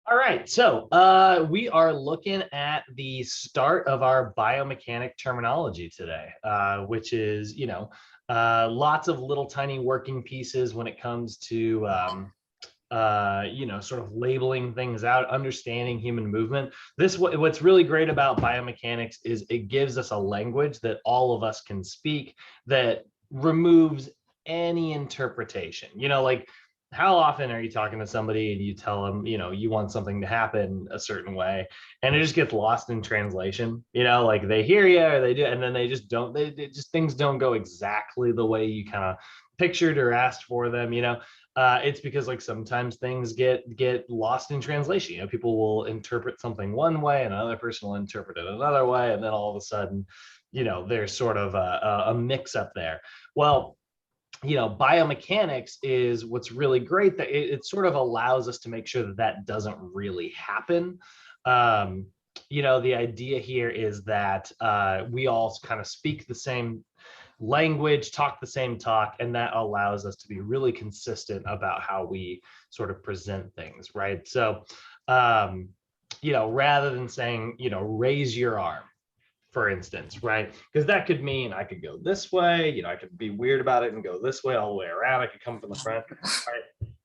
All right, so we are looking at the start of our biomechanic terminology today, which is, lots of little tiny working pieces when it comes to, sort of labeling things out, understanding human movement. What's really great about biomechanics is it gives us a language that all of us can speak that removes any interpretation. Like how often are you talking to somebody and you tell them, you want something to happen a certain way and it just gets lost in translation, like they hear you or they do, and then they just don't, they just things don't go exactly the way you kind of pictured or asked for them, it's because like sometimes things get lost in translation. People will interpret something one way and another person will interpret it another way, and then all of a sudden, there's sort of a mix up there. Well, biomechanics is what's really great, that it sort of allows us to make sure that that doesn't really happen. The idea here is that we all kind of speak the same language, talk the same talk, and that allows us to be really consistent about how we sort of present things, right? So, rather than saying, raise your arm, for instance, right? Because that could mean I could go this way, I could be weird about it and go this way all the way around. I could come from the front,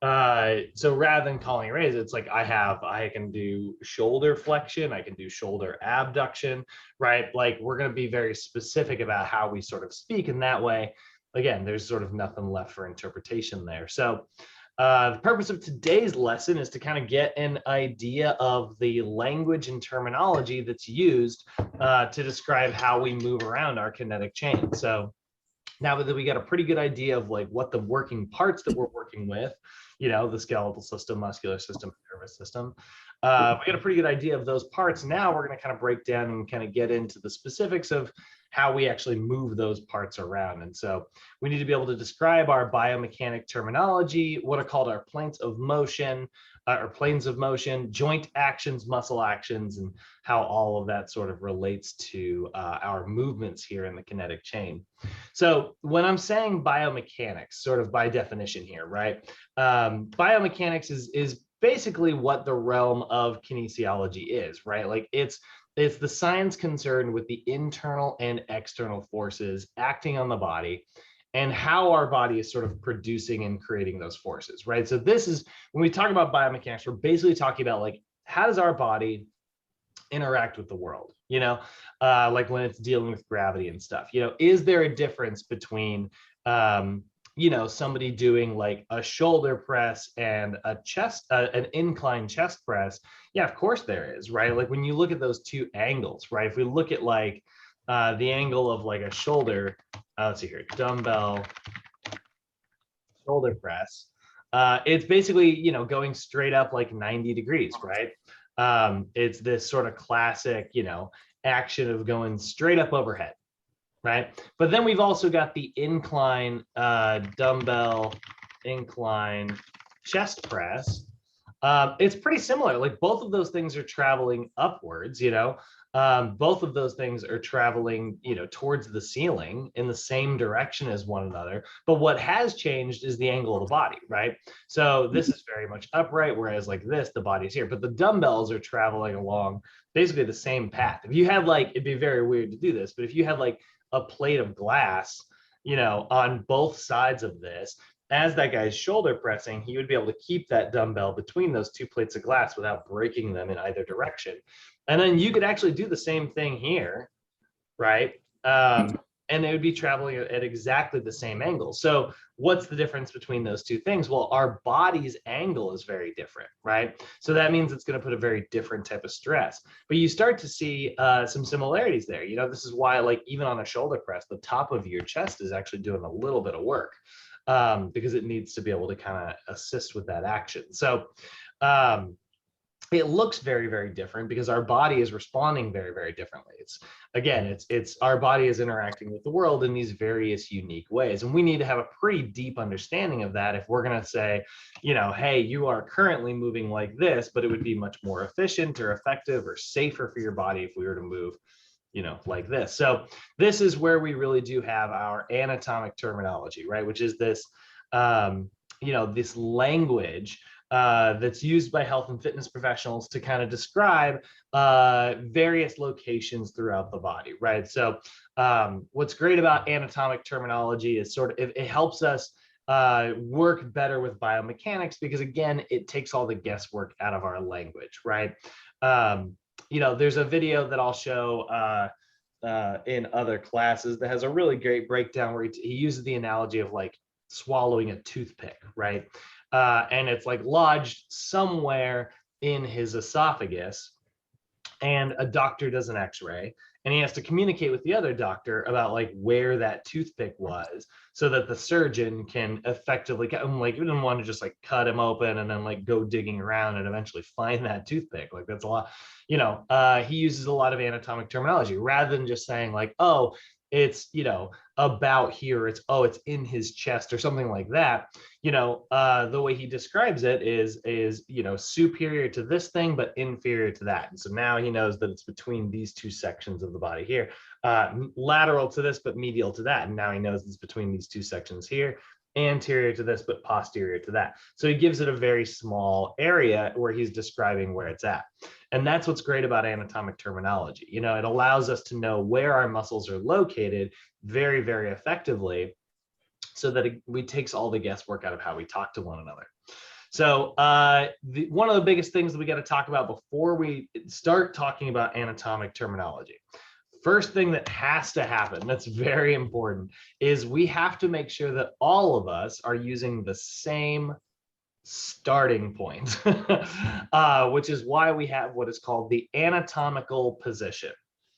right? So rather than calling it raise, it's like I can do shoulder flexion, I can do shoulder abduction, right? Like we're going to be very specific about how we sort of speak, and that way, again, there's sort of nothing left for interpretation there. So the purpose of today's lesson is to kind of get an idea of the language and terminology that's used to describe how we move around our kinetic chain. So now that we got a pretty good idea of like what the working parts that we're working with, the skeletal system, muscular system, nervous system, we got a pretty good idea of those parts. Now we're going to kind of break down and kind of get into the specifics of how we actually move those parts around. And so we need to be able to describe our biomechanic terminology, what are called our planes of motion, joint actions, muscle actions, and how all of that sort of relates to our movements here in the kinetic chain. So when I'm saying biomechanics, sort of by definition here, right? Biomechanics is basically what the realm of kinesiology is, right? Like it's the science concerned with the internal and external forces acting on the body and how our body is sort of producing and creating those forces, right? So this is, when we talk about biomechanics, we're basically talking about like, how does our body interact with the world, like when it's dealing with gravity and stuff, is there a difference between, somebody doing like a shoulder press and an incline chest press? Yeah, of course there is, right? Like when you look at those two angles, right? If we look at like the angle of like a shoulder, let's see here, dumbbell shoulder press, it's basically, going straight up like 90 degrees, right? It's this sort of classic, action of going straight up overhead, right? But then we've also got the incline dumbbell incline chest press. It's pretty similar. Like both of those things are traveling upwards, both of those things are traveling, towards the ceiling in the same direction as one another. But what has changed is the angle of the body, right? So this is very much upright, whereas like this, the body's here. But the dumbbells are traveling along basically the same path. If you had like, it'd be very weird to do this, but if you had like a plate of glass, on both sides of this, as that guy's shoulder pressing, he would be able to keep that dumbbell between those two plates of glass without breaking them in either direction. And then you could actually do the same thing here, right? And they would be traveling at exactly the same angle. So what's the difference between those two things? Well, our body's angle is very different, right? So that means it's going to put a very different type of stress. But you start to see some similarities there. This is why, like, even on a shoulder press, the top of your chest is actually doing a little bit of work, because it needs to be able to kind of assist with that action. So it looks very, very different because our body is responding very, very differently. It's our body is interacting with the world in these various unique ways. And we need to have a pretty deep understanding of that if we're going to say, hey, you are currently moving like this, but it would be much more efficient or effective or safer for your body if we were to move, like this. So this is where we really do have our anatomic terminology, right? Which is this, this language that's used by health and fitness professionals to kind of describe various locations throughout the body, right? So what's great about anatomic terminology is sort of it helps us work better with biomechanics, because again, it takes all the guesswork out of our language, right? You know, there's a video that I'll show in other classes that has a really great breakdown where he uses the analogy of like swallowing a toothpick, right? And it's like lodged somewhere in his esophagus, and a doctor does an x-ray, and he has to communicate with the other doctor about like where that toothpick was, so that the surgeon can effectively, like, we didn't want to just like cut him open and then like go digging around and eventually find that toothpick. Like that's a lot, you know. He uses a lot of anatomic terminology rather than just saying like, oh, it's, you know, about here, it's, oh, it's in his chest or something like that. You know, the way he describes it is, you know, superior to this thing, but inferior to that. And so now he knows that it's between these two sections of the body here, lateral to this, but medial to that. And now he knows it's between these two sections here, anterior to this, but posterior to that. So he gives it a very small area where he's describing where it's at. And that's what's great about anatomic terminology. You know, it allows us to know where our muscles are located very, very effectively, so that it takes all the guesswork out of how we talk to one another. So one of the biggest things that we got to talk about before we start talking about anatomic terminology, first thing that has to happen, that's very important, is we have to make sure that all of us are using the same starting point, which is why we have what is called the anatomical position.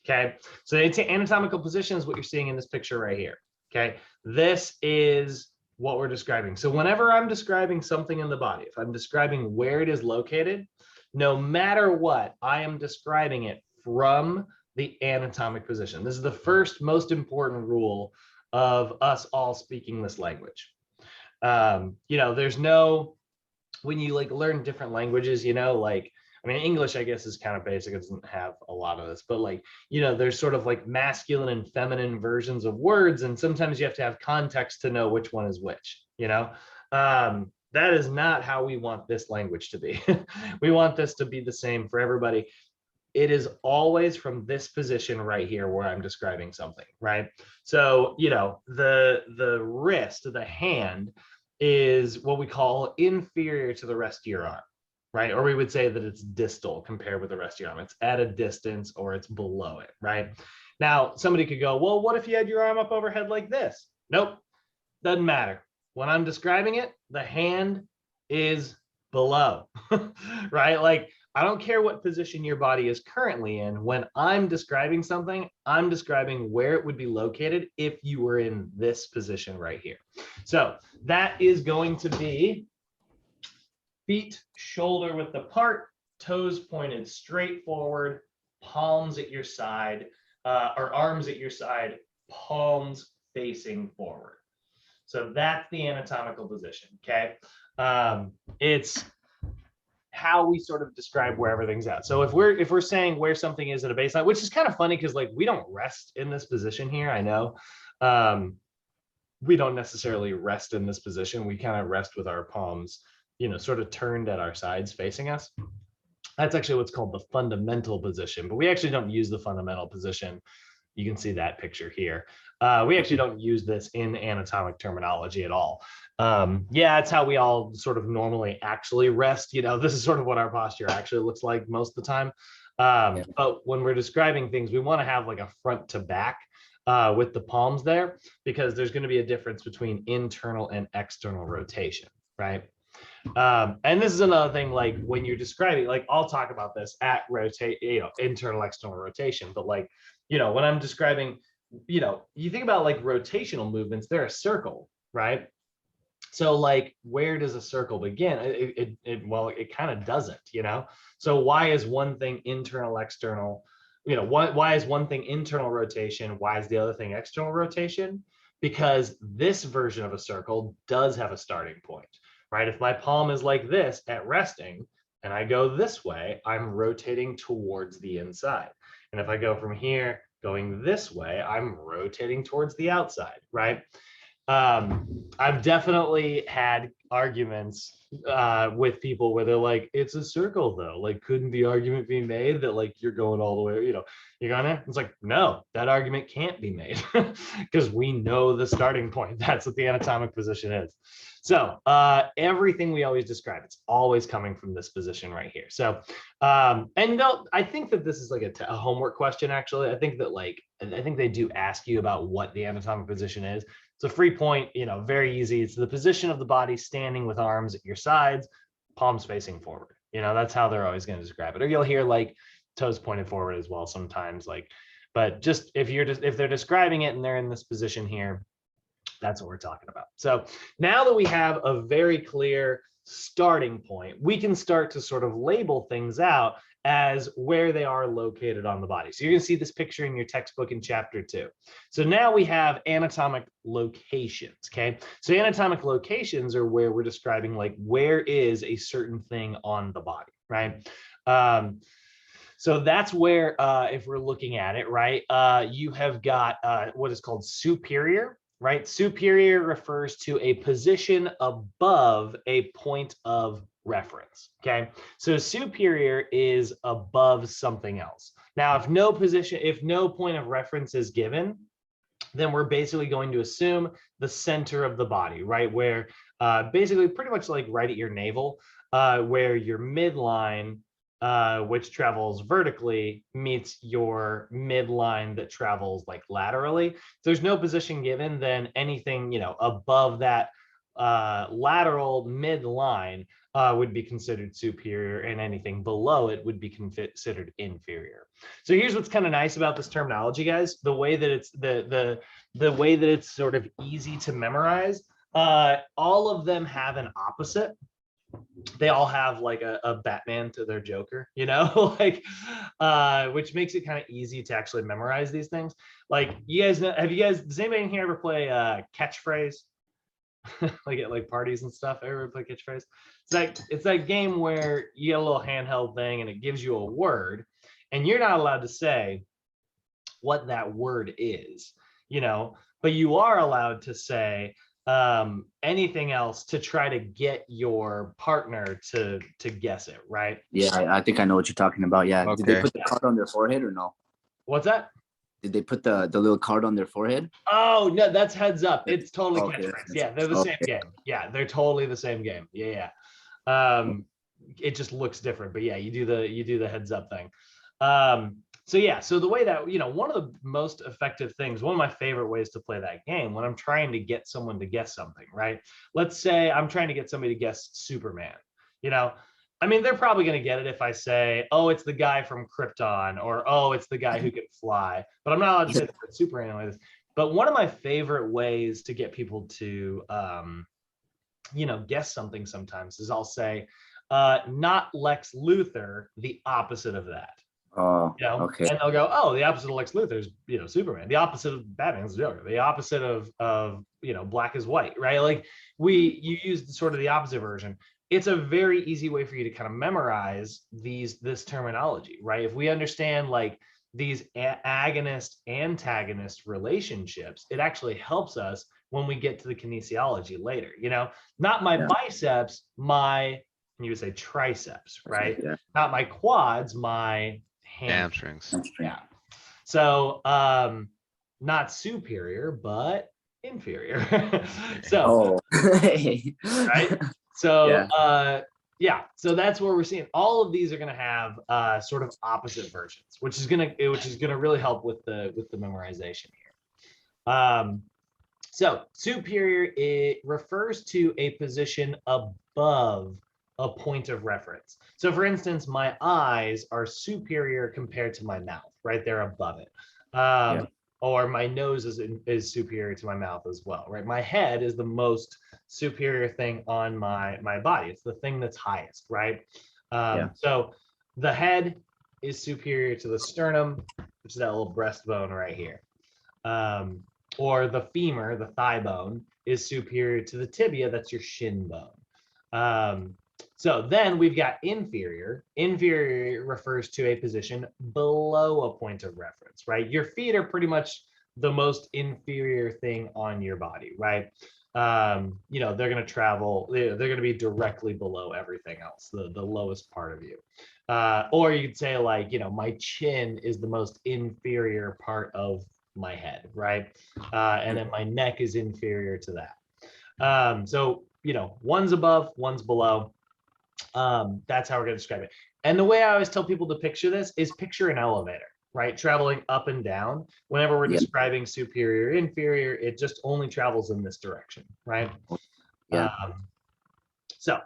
Okay, so the anatomical position is what you're seeing in this picture right here. Okay, this is what we're describing. So whenever I'm describing something in the body, if I'm describing where it is located, no matter what, I am describing it from the anatomic position. This is the first most important rule of us all speaking this language. You know, there's no, when you like learn different languages, you know, like, I mean, English, I guess, is kind of basic. It doesn't have a lot of this, but like, you know, there's sort of like masculine and feminine versions of words. And sometimes you have to have context to know which one is which, you know. That is not how we want this language to be. We want this to be the same for everybody. It is always from this position right here where I'm describing something, right? So, you know, the wrist, the hand, is what we call inferior to the rest of your arm, right? Or we would say that it's distal compared with the rest of your arm. It's at a distance or it's below it, right? Now, somebody could go, well, what if you had your arm up overhead like this? Nope, doesn't matter. When I'm describing it, the hand is below, right? Like, I don't care what position your body is currently in. When I'm describing something, I'm describing where it would be located if you were in this position right here. So that is going to be feet shoulder width apart, toes pointed straight forward, palms at your side, or arms at your side, palms facing forward. So that's the anatomical position, okay? It's how we sort of describe where everything's at. So if we're saying where something is at a baseline, which is kind of funny because like we don't rest in this position here, I know. We don't necessarily rest in this position. We kind of rest with our palms, you know, sort of turned at our sides facing us. That's actually what's called the fundamental position, but we actually don't use the fundamental position. You can see that picture here. We actually don't use this in anatomic terminology at all. Yeah, it's how we all sort of normally actually rest. You know, this is sort of what our posture actually looks like most of the time. But when we're describing things, we want to have like a front to back with the palms there, because there's going to be a difference between internal and external rotation, right? And this is another thing, like when you're describing, like I'll talk about this at rotate, you know, internal, external rotation, but like, you know, when I'm describing, you know, you think about like rotational movements, they're a circle, right? So like, where does a circle begin? Well, it kind of doesn't, you know? So why is one thing internal, external? You know, why is one thing internal rotation? Why is the other thing external rotation? Because this version of a circle does have a starting point, right? If my palm is like this at resting and I go this way, I'm rotating towards the inside. And if I go from here going this way, I'm rotating towards the outside, right? I've definitely had arguments with people where they're like, it's a circle though. Like, couldn't the argument be made that like you're going all the way, you're gonna, it's like, no, that argument can't be made because we know the starting point. That's what the anatomic position is. So everything we always describe, it's always coming from this position right here. So, and no, I think that this is like a homework question, actually. I think that I think they do ask you about what the anatomic position is. It's a free point, very easy. It's the position of the body standing with arms at your sides, palms facing forward. That's how they're always going to describe it. Or you'll hear like toes pointed forward as well sometimes. But just if they're describing it and they're in this position here, that's what we're talking about. So now that we have a very clear starting point, we can start to sort of label things out as where they are located on the body. So you're going to see this picture in your textbook in chapter 2. So now we have anatomic locations, okay? So anatomic locations are where we're describing like where is a certain thing on the body, right? So that's where, if we're looking at it, right, you have got what is called superior, right? Superior refers to a position above a point of reference, okay? So superior is above something else. Now, if no point of reference is given, then we're basically going to assume the center of the body, right? Where basically pretty much like right at your navel, where your midline, which travels vertically, meets your midline that travels like laterally. If there's no position given, then anything, above that lateral midline would be considered superior, and anything below it would be considered inferior. So here's what's kind of nice about this terminology, guys. The way that it's the way that it's sort of easy to memorize. All of them have an opposite. They all have like a Batman to their Joker, which makes it kind of easy to actually memorize these things. Like, you guys know, does anybody in here ever play catchphrase? Like at like parties and stuff, ever play catchphrase? It's that game where you get a little handheld thing and it gives you a word, and you're not allowed to say what that word is, but you are allowed to say anything else to try to get your partner to guess it, right? Yeah, I think I know what you're talking about. Yeah. Okay. Did they put the card on their forehead or no? What's that? Did they put the little card on their forehead? Oh no, that's heads up. It's totally catchphrase. Yeah, they're the same game. Yeah, they're totally the same game. Yeah. It just looks different, but yeah, you do the heads up thing. So the way that, one of the most effective things, one of my favorite ways to play that game when I'm trying to get someone to guess something, right? Let's say I'm trying to get somebody to guess Superman. I mean, they're probably going to get it if I say, oh, it's the guy from Krypton, or, oh, it's the guy who can fly. But I'm not allowed to say it's Superman like this. But one of my favorite ways to get people to, guess something sometimes is I'll say, not Lex Luthor, the opposite of that. Okay. And they'll go, oh, the opposite of Lex Luthor is, Superman. The opposite of Batman is Joker. The opposite of black is white, right? Like you use sort of the opposite version. It's a very easy way for you to kind of memorize this terminology, right? If we understand like these agonist antagonist relationships, it actually helps us when we get to the kinesiology later. Not my biceps, you would say triceps, right? Yeah. Not my quads, my hamstrings. Yeah. So not superior, but inferior. So right. So so that's where we're seeing all of these are going to have sort of opposite versions, which is going to really help with the memorization here. So superior, it refers to a position above a point of reference. So for instance, my eyes are superior compared to my mouth, right? They're above it. Or my nose is superior to my mouth as well, right? My head is the most superior thing on my body. It's the thing that's highest, right? So the head is superior to the sternum, which is that little breastbone right here. Or the femur, the thigh bone, is superior to the tibia, that's your shin bone. So then we've got inferior. Inferior refers to a position below a point of reference, right? Your feet are pretty much the most inferior thing on your body, right? You know, they're going to travel, they're going to be directly below everything else, the lowest part of you. Or you could say like, you know, my chin is the most inferior part of my head, right? And then my neck is inferior to that. So, you know, one's above, one's below. That's how we're going to describe it. And the way I always tell people to picture this is picture an elevator, right? Traveling up and down. Whenever we're describing superior, inferior, it just only travels in this direction, right? Yeah. So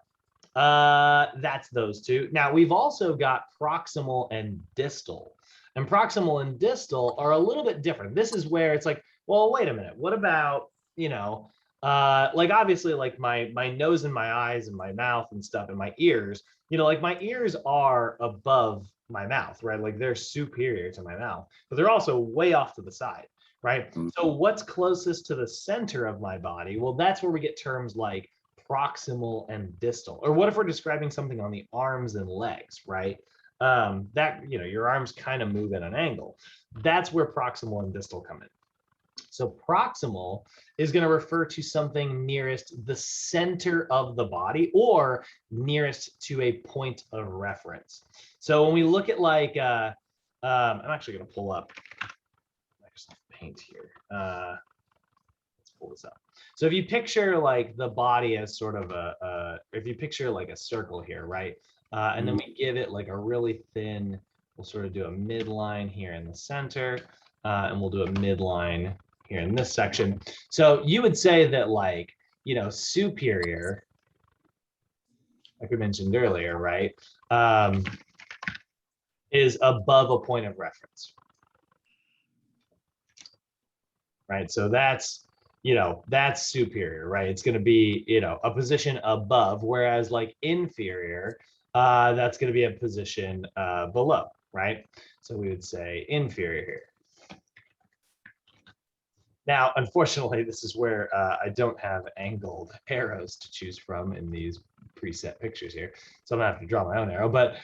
that's those two. Now we've also got proximal and distal. And proximal and distal are a little bit different. This is where it's like, well, wait a minute. What about, you know, like obviously like my nose and my eyes and my mouth and stuff and my ears, you know, like my ears are above my mouth, right? Like they're superior to my mouth, but they're also way off to the side, right? So what's closest to the center of my body? Well, that's where we get terms like proximal and distal. Or what if we're describing something on the arms and legs, right? That, you know, your arms kind of move at an angle. That's where proximal and distal come in. So proximal is going to refer to something nearest the center of the body or nearest to a point of reference. So when we look at like, I'm actually going to pull up paint here. Let's pull this up. So if you picture like the body as sort of if you picture like a circle here, right? And then we give it like a really thin, we'll sort of do a midline here in the center, and we'll do a midline here in this section. So you would say that like, you know, superior, like we mentioned earlier, right, is above a point of reference, right? So that's, you know, that's superior, right? It's going to be, you know, a position above, whereas like inferior, that's going to be a position below, right? So we would say inferior here. Now, unfortunately, this is where I don't have angled arrows to choose from in these preset pictures here. So I'm gonna have to draw my own arrow. But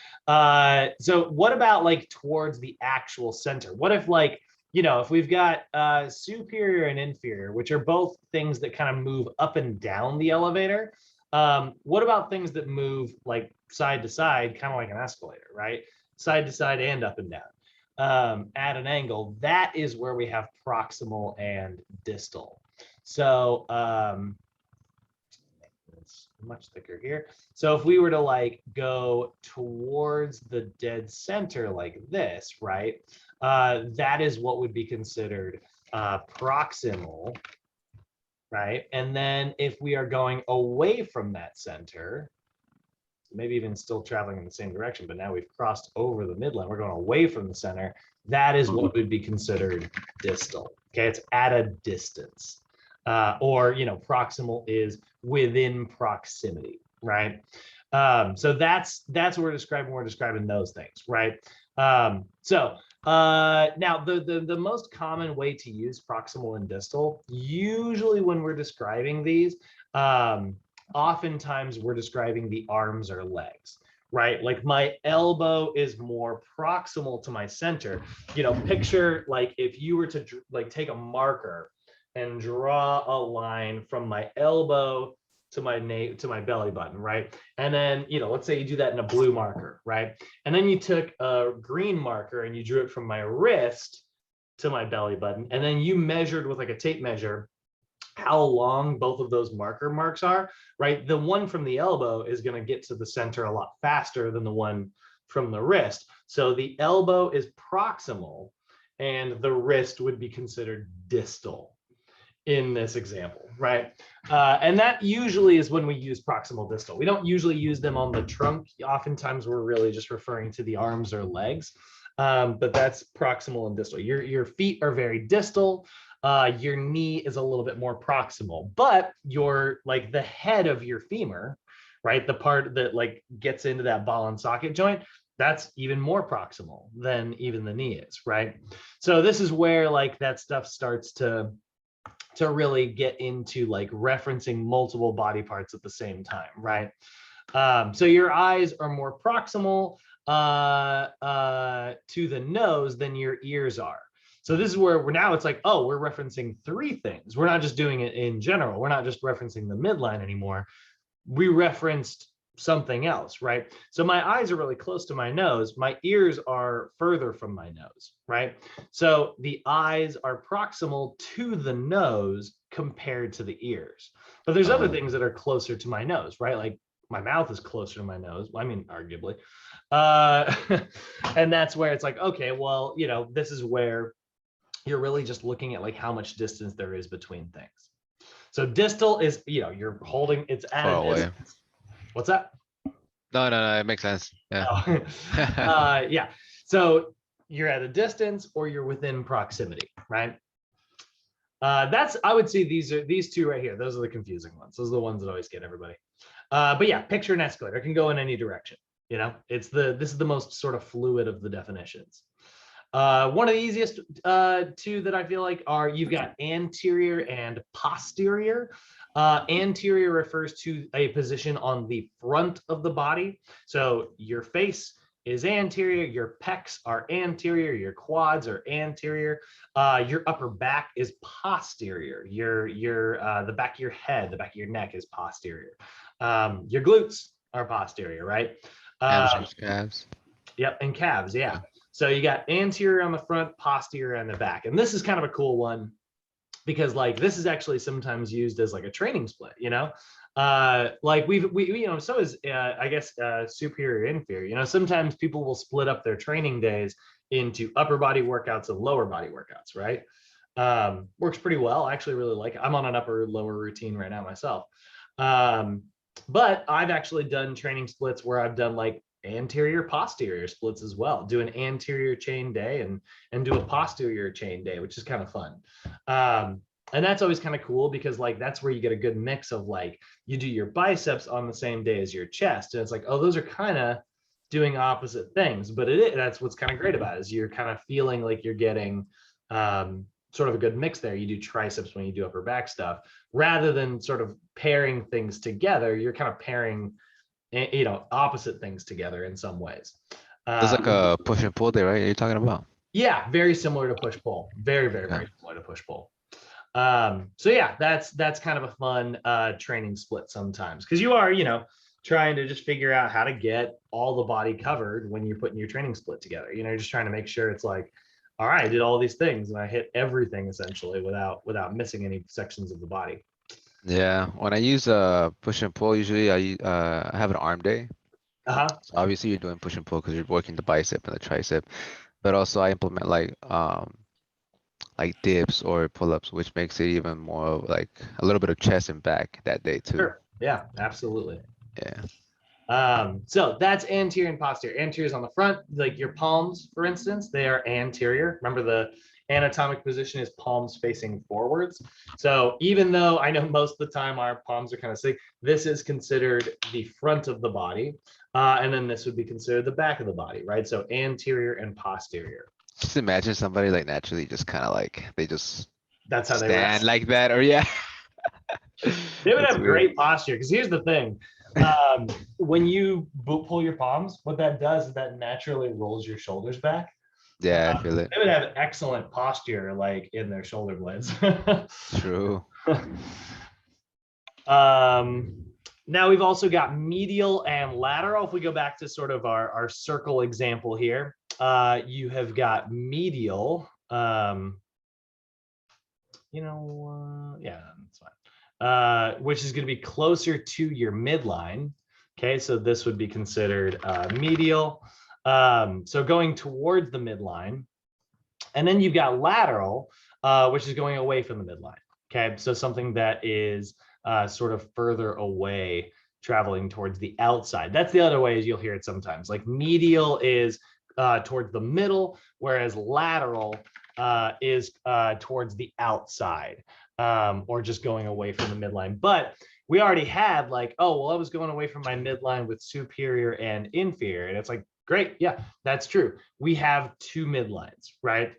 so what about like towards the actual center? What if like, you know, if we've got superior and inferior, which are both things that kind of move up and down the elevator, what about things that move like side to side, kind of like an escalator, right? Side to side and up and down. At an angle, that is where we have proximal and distal. So it's much thicker here. So if we were to like go towards the dead center like this, right? That is what would be considered proximal, right? And then if we are going away from that center, maybe even still traveling in the same direction, but now we've crossed over the midline, we're going away from the center, that is what would be considered distal. Okay, it's at a distance. Or, you know, proximal is within proximity, right? So that's what we're describing those things, right? So now the most common way to use proximal and distal, usually when we're describing these, oftentimes we're describing the arms or legs, right? Like my elbow is more proximal to my center. You know, picture like if you were to like take a marker and draw a line from my elbow to my belly button, right? And then, you know, let's say you do that in a blue marker, right? And then you took a green marker and you drew it from my wrist to my belly button, and then you measured with like a tape measure how long both of those marker marks are, right? The one from the elbow is going to get to the center a lot faster than the one from the wrist. So the elbow is proximal and the wrist would be considered distal in this example, right? And that usually is when we use proximal distal. We don't usually use them on the trunk. Oftentimes we're really just referring to the arms or legs, but that's proximal and distal. Your feet are very distal. Your knee is a little bit more proximal, but your like the head of your femur, right? The part that like gets into that ball and socket joint, that's even more proximal than even the knee is, right? So this is where like that stuff starts to really get into like referencing multiple body parts at the same time, right? So your eyes are more proximal to the nose than your ears are. So this is where we're now, it's like, oh, we're referencing three things. We're not just doing it in general. We're not just referencing the midline anymore. We referenced something else, right? So my eyes are really close to my nose. My ears are further from my nose, right? So the eyes are proximal to the nose compared to the ears. But there's other things that are closer to my nose, right? Like my mouth is closer to my nose. I mean, arguably. And that's where it's like, okay, well, you know, this is where you're really just looking at like how much distance there is between things. So distal is, you know, you're holding, it's at Far a away. distance. What's that? No, it makes sense. Yeah. Oh. Yeah. So you're at a distance or you're within proximity, right? That's, I would say these two right here. Those are the confusing ones. Those are the ones that always get everybody. But yeah, picture an escalator. It can go in any direction. You know, this is the most sort of fluid of the definitions. One of the easiest two that I feel like are, you've got anterior and posterior. Anterior refers to a position on the front of the body. So your face is anterior, your pecs are anterior, your quads are anterior, your upper back is posterior, the back of your head, the back of your neck is posterior. Your glutes are posterior, right? Calves. Yep, and calves, yeah. So you got anterior on the front, posterior on the back. And this is kind of a cool one because like this is actually sometimes used as like a training split, you know? Like we you know, so is I guess superior, inferior. You know, sometimes people will split up their training days into upper body workouts and lower body workouts, right? Works pretty well. I actually really like it. I'm on an upper lower routine right now myself. But I've actually done training splits where I've done like anterior posterior splits as well, do an anterior chain day and do a posterior chain day, which is kind of fun. And that's always kind of cool because like that's where you get a good mix of like you do your biceps on the same day as your chest, and it's like, oh, those are kind of doing opposite things, but that's what's kind of great about it, is you're kind of feeling like you're getting sort of a good mix there. You do triceps when you do upper back stuff, rather than sort of pairing things together. You're kind of pairing, you know, opposite things together in some ways. There's like a push and pull there, right? You're talking about? Yeah, very similar to push pull. Very similar to push pull. So yeah, that's kind of a fun training split sometimes, because you are, you know, trying to just figure out how to get all the body covered when you're putting your training split together. You know, you're just trying to make sure it's like, all right, I did all these things and I hit everything essentially without missing any sections of the body. Yeah. When I use push and pull, usually I have an arm day. Uh-huh. So obviously you're doing push and pull because you're working the bicep and the tricep, but also I implement like dips or pull-ups, which makes it even more like a little bit of chest and back that day too. Sure. Yeah, absolutely. Yeah. So that's anterior and posterior. Anterior is on the front, like your palms, for instance, they are anterior. Remember, the anatomic position is palms facing forwards. So even though I know most of the time our palms are kind of sick, this is considered the front of the body. And then this would be considered the back of the body, right? So anterior and posterior. Just imagine somebody like naturally just kind of like they just That's how they stand rest. like that, or yeah. They would have great posture, because here's the thing. When you pull your palms, what that does is that naturally rolls your shoulders back. Yeah, I feel it. They would have excellent posture, like in their shoulder blades. True. Now we've also got medial and lateral. If we go back to sort of our circle example here, you have got medial. Yeah, that's fine. Which is going to be closer to your midline. Okay, so this would be considered medial. So going towards the midline. And then you've got lateral, which is going away from the midline. Okay, so something that is sort of further away, traveling towards the outside. That's the other way, as you'll hear it sometimes. Like medial is towards the middle, whereas lateral is towards the outside, or just going away from the midline. But we already had like, oh, well, I was going away from my midline with superior and inferior. And it's like, great. Yeah, that's true. We have two midlines, right?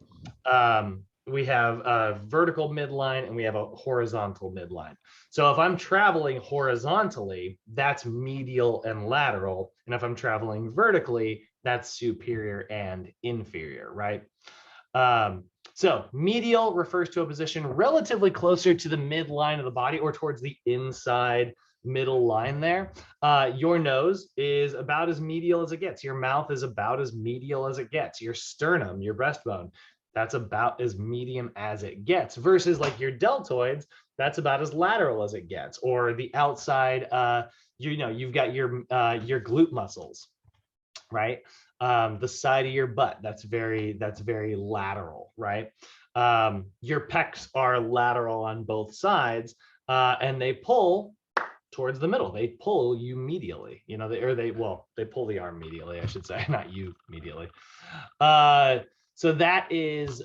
We have a vertical midline and we have a horizontal midline. So if I'm traveling horizontally, that's medial and lateral. And if I'm traveling vertically, that's superior and inferior, right? So medial refers to a position relatively closer to the midline of the body or towards the inside middle line there. Your nose is about as medial as it gets. Your mouth is about as medial as it gets. Your sternum, your breastbone, that's about as medium as it gets, versus like your deltoids, that's about as lateral as it gets. Or the outside, you've got your glute muscles, right? The side of your butt, that's very lateral, right? Your pecs are lateral on both sides, and they pull towards the middle. They pull you medially, they pull the arm medially, I should say, not you medially. So that is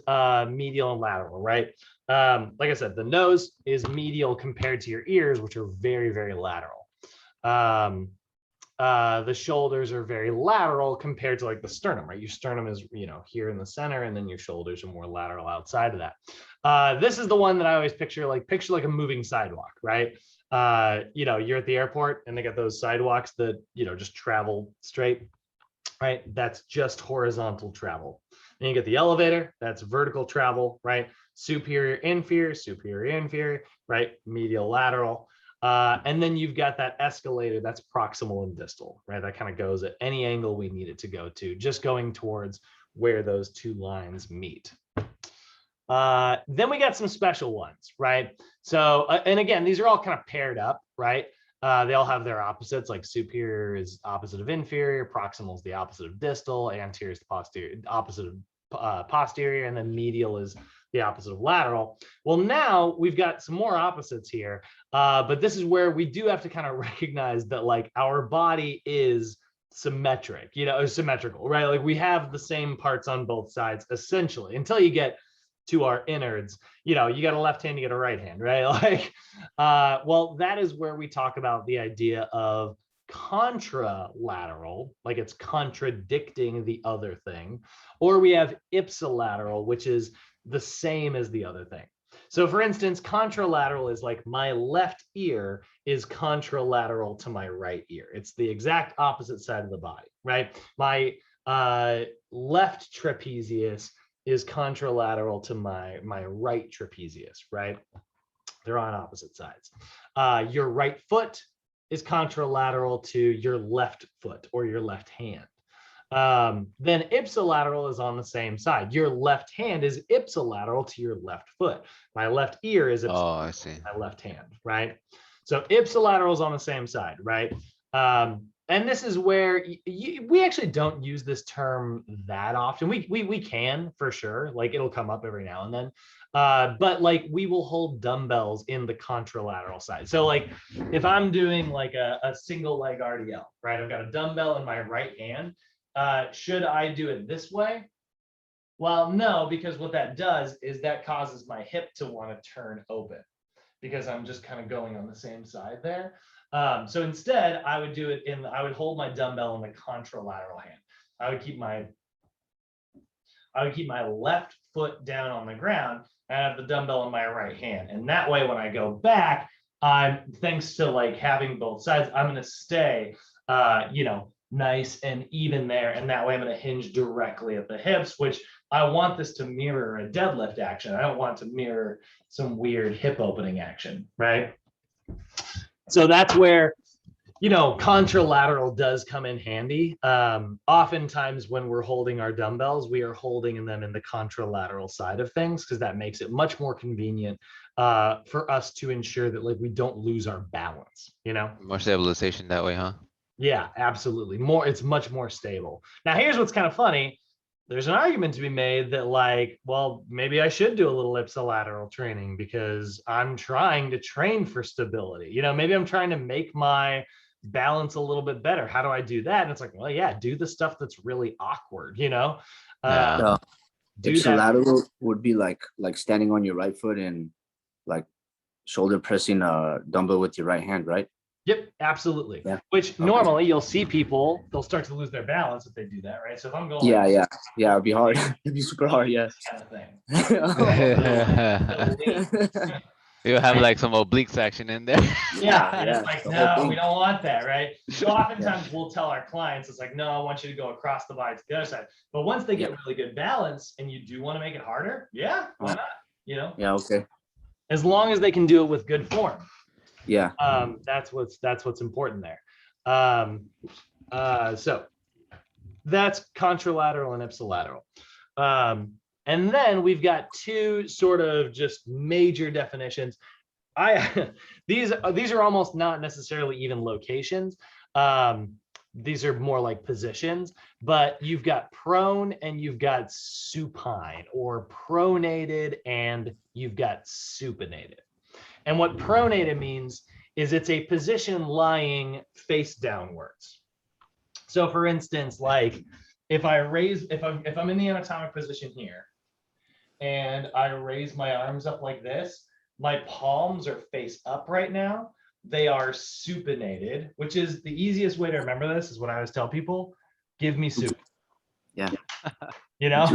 medial and lateral, right? Like I said, the nose is medial compared to your ears, which are very, very lateral. The shoulders are very lateral compared to like the sternum, right? Your sternum is, here in the center, and then your shoulders are more lateral outside of that. This is the one that I always picture like a moving sidewalk, right? You're at the airport and they got those sidewalks that, just travel straight, right? That's just horizontal travel. Then you get the elevator, that's vertical travel, right? Superior, inferior, right? Medial, lateral. And then you've got that escalator, that's proximal and distal, right? That kind of goes at any angle we need it to go to, just going towards where those two lines meet. Then we got some special ones, right? So, and again, these are all kind of paired up, right? They all have their opposites, like superior is opposite of inferior, proximal is the opposite of distal, anterior is the opposite of posterior, and then medial is the opposite of lateral. Well, now we've got some more opposites here, but this is where we do have to kind of recognize that like our body is symmetric, or symmetrical, right? Like we have the same parts on both sides, essentially, until you get to our innards. You got a left hand, you got a right hand, right? Like, well, that is where we talk about the idea of contralateral, like it's contradicting the other thing, or we have ipsilateral, which is the same as the other thing. So for instance, contralateral is like my left ear is contralateral to my right ear. It's the exact opposite side of the body, right? My left trapezius is contralateral to my right trapezius, right? They're on opposite sides. Your right foot is contralateral to your left foot or your left hand. Then ipsilateral is on the same side. Your left hand is ipsilateral to your left foot. My left ear is ipsilateral to my left hand, right? So ipsilateral is on the same side, right? And this is where we actually don't use this term that often. We can for sure, like it'll come up every now and then. But like we will hold dumbbells in the contralateral side. So like if I'm doing like a single leg RDL, right? I've got a dumbbell in my right hand. Should I do it this way? Well, no, because what that does is that causes my hip to want to turn open because I'm just kind of going on the same side there. So instead, I would do it I would hold my dumbbell in the contralateral hand. I would keep my left foot down on the ground and have the dumbbell in my right hand. And that way, when I go back, thanks to like having both sides, I'm going to stay, nice and even there. And that way I'm going to hinge directly at the hips, which I want this to mirror a deadlift action. I don't want to mirror some weird hip opening action, right? So that's where, contralateral does come in handy. Oftentimes when we're holding our dumbbells, we are holding them in the contralateral side of things because that makes it much more convenient for us to ensure that like we don't lose our balance, More stabilization that way, huh? Yeah, absolutely. It's much more stable. Now, here's what's kind of funny. There's an argument to be made that like, well, maybe I should do a little ipsilateral training because I'm trying to train for stability. Maybe I'm trying to make my balance a little bit better. How do I do that? And it's like, well, yeah, do the stuff that's really awkward, Yeah. Ipsilateral would be like standing on your right foot and like shoulder pressing a dumbbell with your right hand, right? Yep, absolutely. Yeah. Which normally you'll see people, they'll start to lose their balance if they do that, right? So if I'm going yeah, it'd be hard. It'd be super hard, yeah. Kind of thing. You have like some oblique section in there. Yeah, and it's like, the whole no, thing. we don't want that, right? So oftentimes we'll tell our clients, it's like, no, I want you to go across the body to the other side. But once they get really good balance and you do want to make it harder, yeah, why not? You know, Yeah, okay. as long as they can do it with good form. Yeah. That's what's important there. So that's contralateral and ipsilateral. And then we've got two sort of just major definitions. These are almost not necessarily even locations. These are more like positions, but you've got prone and you've got supine, or pronated and you've got supinated. And what pronated means is it's a position lying face downwards. So for instance, like if I'm in the anatomic position here and I raise my arms up like this, my palms are face up right now. They are supinated, which is the easiest way to remember this is what I always tell people, give me soup. Yeah. You know,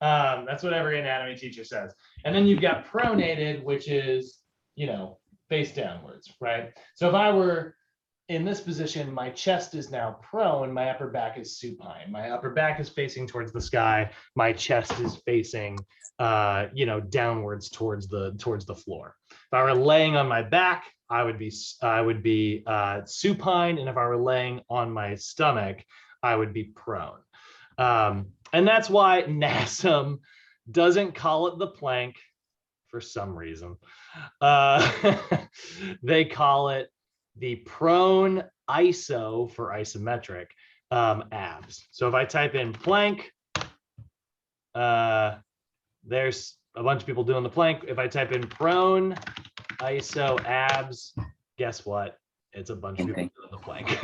that's what every anatomy teacher says. And then you've got pronated, which is, you know, face downwards, right? So if I were in this position, my chest is now prone, my upper back is supine. My upper back is facing towards the sky. My chest is facing, you know, downwards towards the floor. If I were laying on my back, I would be supine, and if I were laying on my stomach, I would be prone. And that's why NASM doesn't call it the plank for some reason. They call it the prone iso for isometric abs. So if I type in plank, there's a bunch of people doing the plank. If I type in prone iso abs, guess what? It's a bunch of people doing the plank.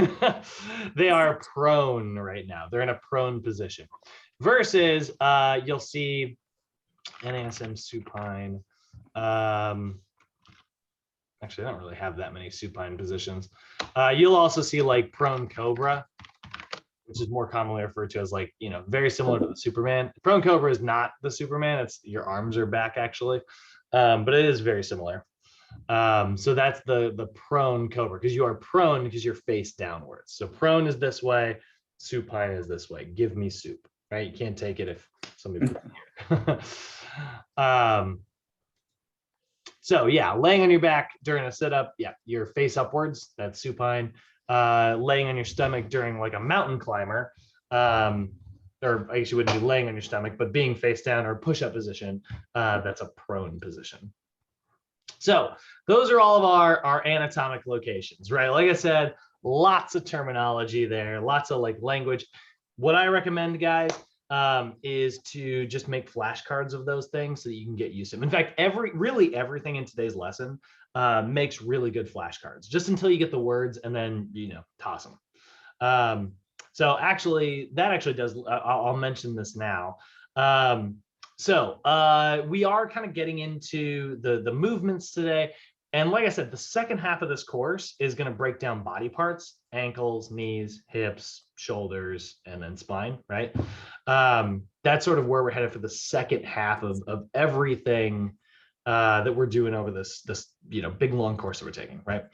They are prone right now. They're in a prone position. Versus you'll see NASM supine. Actually, I don't really have that many supine positions. You'll also see like prone cobra, which is more commonly referred to as like, you know, very similar to the Superman. Prone cobra is not the Superman. It's your arms are back actually, but it is very similar. So that's the prone cobra, because you are prone because you're face downwards. So prone is this way, supine is this way. Give me soup, right? You can't take it if somebody put it here. So yeah, laying on your back during a sit-up, yeah, you're face upwards, that's supine. Laying on your stomach during like a mountain climber, or I guess you wouldn't be laying on your stomach, but being face down or push-up position, that's a prone position. So those are all of our anatomic locations, right? Like I said, lots of terminology there, lots of like language. What I recommend, guys, is to just make flashcards of those things so that you can get used to them. In fact, really everything in today's lesson makes really good flashcards, just until you get the words and then, you know, toss them. So actually, that actually does, I'll mention this now. So we are kind of getting into the movements today. And like I said, the second half of this course is going to break down body parts, ankles, knees, hips, shoulders, and then spine, right? That's sort of where we're headed for the second half of everything that we're doing over this you know, big long course that we're taking, right?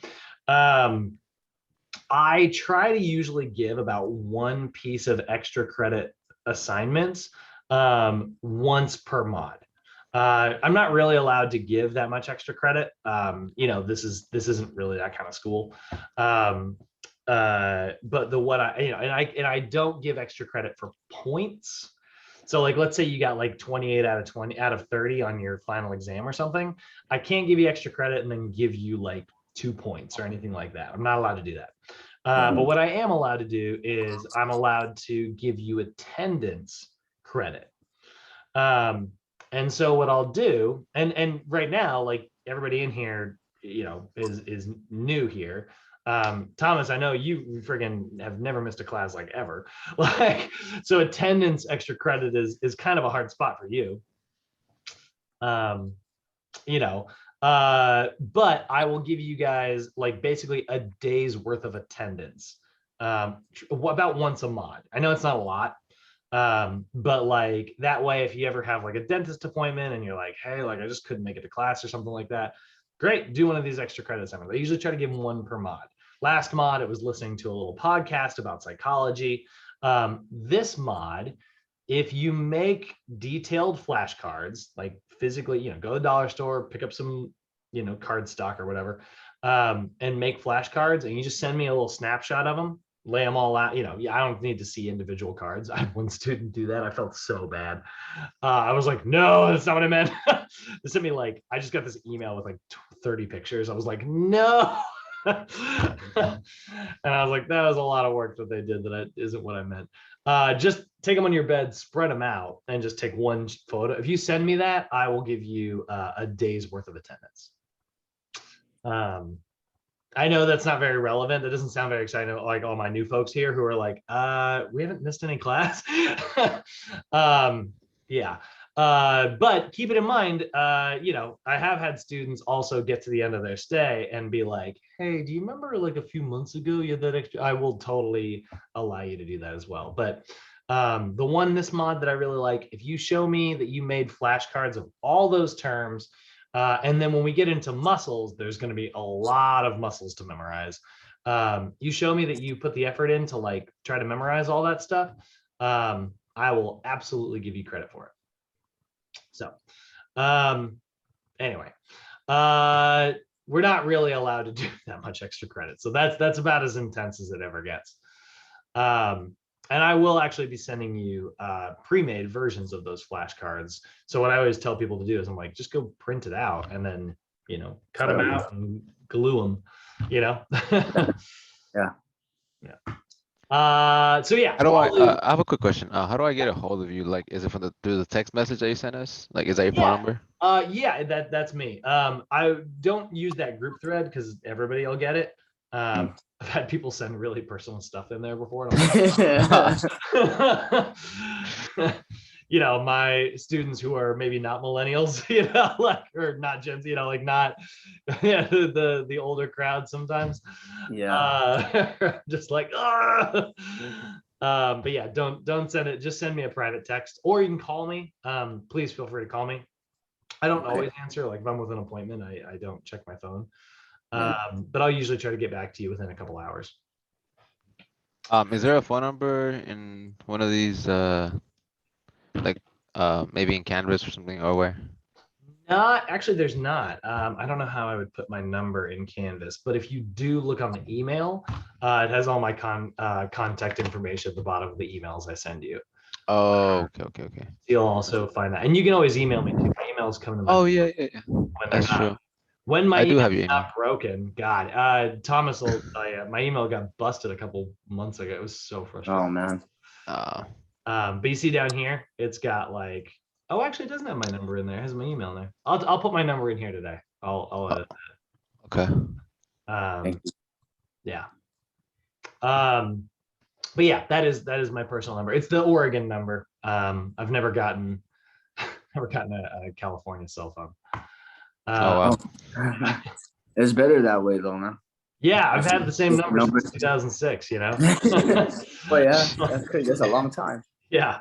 I try to usually give about one piece of extra credit assignments once per mod. I'm not really allowed to give that much extra credit. You know, this isn't really that kind of school. But what I, you know, and I don't give extra credit for points. So like, let's say you got like 28 out of 30 on your final exam or something. I can't give you extra credit and then give you like 2 points or anything like that. I'm not allowed to do that. But what I am allowed to do is I'm allowed to give you attendance credit. And so what I'll do, and right now, like everybody in here, you know, is new here. Thomas, I know you friggin' have never missed a class like ever. Like, so attendance extra credit is kind of a hard spot for you. You know, but I will give you guys like basically a day's worth of attendance about once a mod. I know it's not a lot, But like that way, if you ever have like a dentist appointment and you're like, hey, like I just couldn't make it to class or something like that, great, do one of these extra credit assignments. I usually try to give them one per mod. Last mod, it was listening to a little podcast about psychology. This mod, if you make detailed flashcards, like physically, go to the dollar store, pick up some, card stock or whatever, and make flashcards, and you just send me a little snapshot of them, lay them all out. I don't need to see individual cards. I had one student do that. I felt so bad. I was like, no, that's not what I meant. They sent me like, I just got this email with like 30 pictures. I was like, no. And I was like, that was a lot of work that they did that isn't what I meant. Just take them on your bed, spread them out, and just take one photo. If you send me that, I will give you a day's worth of attendance. I know that's not very relevant. That doesn't sound very exciting, like all my new folks here who are like, we haven't missed any class. Yeah. But keep it in mind, I have had students also get to the end of their stay and be like, hey, do you remember like a few months ago you had that extra? I will totally allow you to do that as well. But this mod that I really like, if you show me that you made flashcards of all those terms, and then when we get into muscles, there's going to be a lot of muscles to memorize. You show me that you put the effort in to like try to memorize all that stuff. I will absolutely give you credit for it. So anyway, we're not really allowed to do that much extra credit. So that's about as intense as it ever gets. And I will actually be sending you pre-made versions of those flashcards. So what I always tell people to do is I'm like, just go print it out and then, cut them out and glue them, Yeah. So yeah. How do I have a quick question. How do I get a hold of you? Like, is it through the text message that you sent us? Like, is that your phone number? Yeah, that's me. I don't use that group thread because everybody will get it. I've had people send really personal stuff in there before. And I'm like, my students who are maybe not millennials, or not Gen Z, like not the older crowd sometimes. Yeah. Just like, but yeah, don't send it. Just send me a private text, or you can call me. Please feel free to call me. I don't always answer. Like if I'm with an appointment, I don't check my phone. But I'll usually try to get back to you within a couple hours. Is there a phone number in one of these, maybe in Canvas or something, or where? Actually, there's not. I don't know how I would put my number in Canvas, but if you do look on the email, it has all my contact information at the bottom of the emails I send you. Oh, okay. You'll also find that, and you can always email me too. My emails come to my yeah. That's true. When my I do have email's your email. not broken, God, Thomas will tell you, my email got busted a couple months ago. It was so frustrating. Oh man. But you see down here, it's got like, oh, actually, it doesn't have my number in there. It has my email in there. I'll put my number in here today. I'll edit that. Okay. Yeah. But yeah, that is my personal number. It's the Oregon number. I've never gotten a California cell phone. Oh wow. It's better that way though, man. Yeah, I've had the same number since 2006, Well, yeah, that's crazy. That's a long time. Yeah.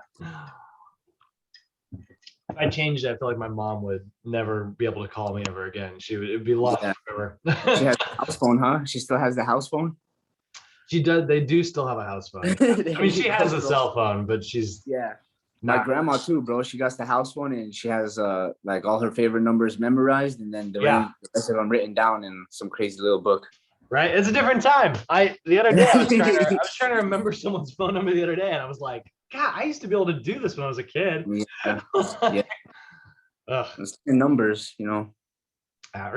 If I changed it, I feel like my mom would never be able to call me ever again. It'd be lost forever. She has a house phone, huh? She still has the house phone? She does. They do still have a house phone. I mean, she has a cell phone, but she's My grandma too, bro. She got the house phone and she has like all her favorite numbers memorized, and then the rest of them written down in some crazy little book. Right, it's a different time. The other day I was trying to remember someone's phone number the other day, and I was like, God, I used to be able to do this when I was a kid. Yeah. It's in numbers, or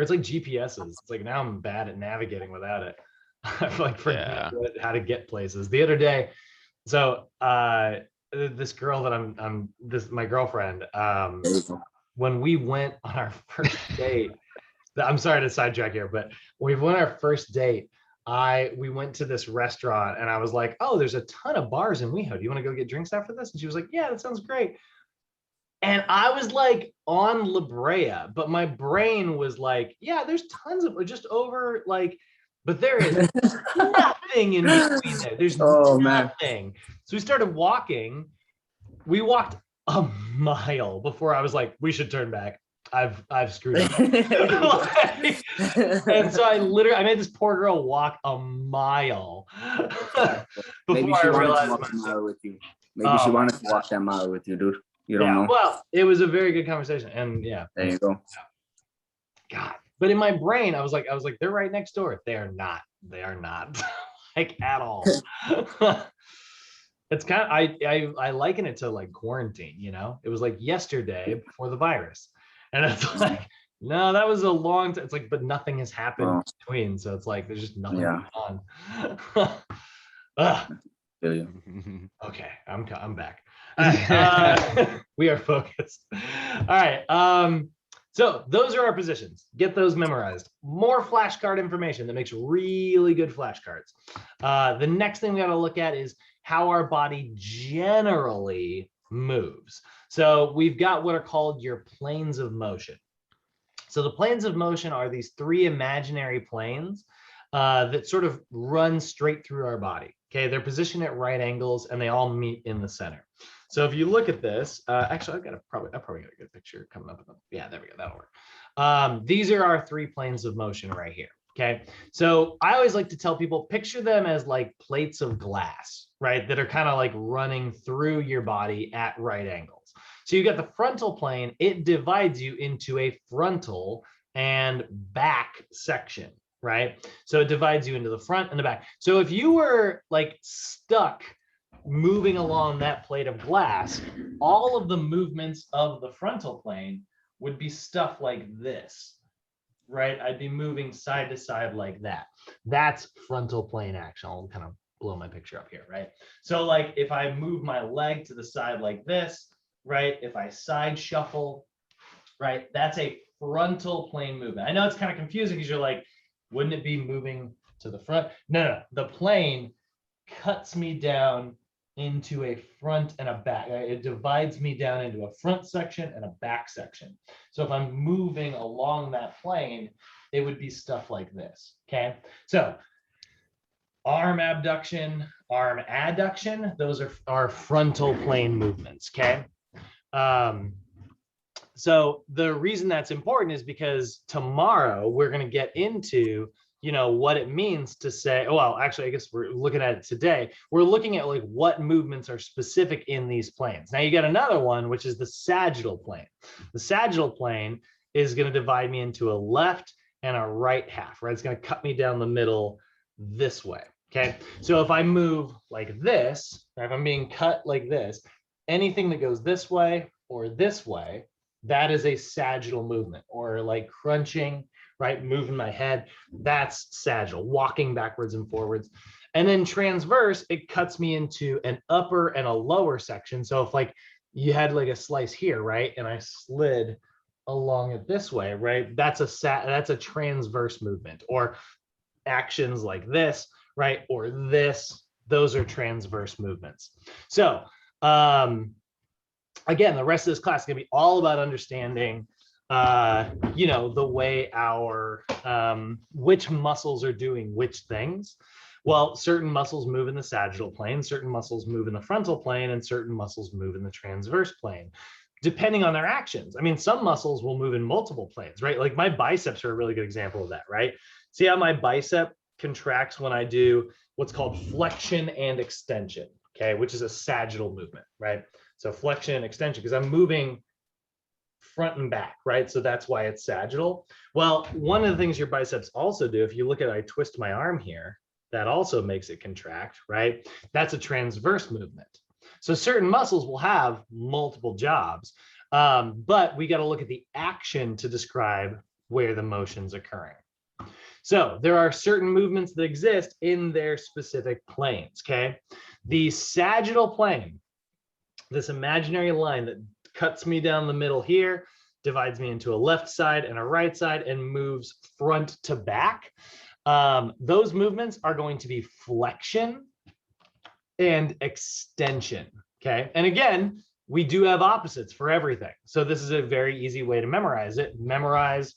it's like GPSs. It's like now I'm bad at navigating without it. I like forget how to get places. The other day, so this girl that my girlfriend, when we went on our first date, I'm sorry to sidetrack here, but when we went on our first date, we went to this restaurant and I was like, oh, there's a ton of bars in WeHo. Do you want to go get drinks after this? And she was like, yeah, that sounds great. And I was like on La Brea, but my brain was like, yeah, there's tons of just over like, but there is nothing in between there. There's nothing. So we started walking we walked a mile before I was like, we should turn back. I've screwed up. And so I made this poor girl walk a mile Maybe before she I wanted to realized walk a myself. mile with you. Maybe she Oh my wanted to walk that mile with you, dude. You don't Yeah, know. well, it was a very good conversation, and yeah, There you go. God. But in my brain, I was like, they're right next door. They are not. They are not like at all. It's kind of I liken it to like quarantine, you know? It was like yesterday before the virus. And it's like, no, that was a long time. It's like, but nothing has happened in between. So it's like there's just nothing going on. Feel you. Okay, I'm back. All right, we are focused. All right. So those are our positions. Get those memorized. More flashcard information that makes really good flashcards. The next thing we got to look at is how our body generally moves. So we've got what are called your planes of motion. So the planes of motion are these three imaginary planes that sort of run straight through our body. Okay, they're positioned at right angles and they all meet in the center. So if you look at this, actually, I probably got a good picture coming up. Yeah, there we go. That'll work. These are our three planes of motion right here. Okay, so I always like to tell people, picture them as like plates of glass, right? That are kind of like running through your body at right angles. So you got the frontal plane, it divides you into a frontal and back section, right? So it divides you into the front and the back. So if you were like stuck moving along that plate of glass, all of the movements of the frontal plane would be stuff like this, right? I'd be moving side to side like that. That's frontal plane action. I'll kind of blow my picture up here, right? So like if I move my leg to the side like this, right? If I side shuffle, right? That's a frontal plane movement. I know it's kind of confusing because you're like, wouldn't it be moving to the front? No. The plane cuts me down into a front and a back. It divides me down into a front section and a back section. So if I'm moving along that plane, it would be stuff like this, okay? So arm abduction, arm adduction, those are frontal plane movements, okay? So the reason that's important is because tomorrow we're going to get into, you know, what it means to say, well, actually, I guess we're looking at it today. We're looking at like what movements are specific in these planes. Now you got another one, which is the sagittal plane. The sagittal plane is going to divide me into a left and a right half, right? It's going to cut me down the middle this way. Okay. So if I move like this, or if I'm being cut like this, anything that goes this way or this way, that is a sagittal movement, or like crunching, right? Moving my head, that's sagittal, walking backwards and forwards. And then transverse, it cuts me into an upper and a lower section. So if like you had like a slice here, right? And I slid along it this way, right? That's a transverse movement, or actions like this, right? Or this, those are transverse movements. So, again, the rest of this class is going to be all about understanding, you know, the way our, which muscles are doing which things. Well, certain muscles move in the sagittal plane, certain muscles move in the frontal plane, and certain muscles move in the transverse plane, depending on their actions. I mean, some muscles will move in multiple planes, right? Like my biceps are a really good example of that, right? See how my bicep contracts when I do what's called flexion and extension, okay, which is a sagittal movement, right? So flexion and extension, because I'm moving front and back, right? So that's why it's sagittal. Well, one of the things your biceps also do, if you look at it, I twist my arm here, that also makes it contract, right? That's a transverse movement. So certain muscles will have multiple jobs, but we got to look at the action to describe where the motion's occurring. So there are certain movements that exist in their specific planes, okay? The sagittal plane, this imaginary line that cuts me down the middle here, divides me into a left side and a right side, and moves front to back. Those movements are going to be flexion and extension, okay? And again, we do have opposites for everything. So this is a very easy way to memorize it. Memorize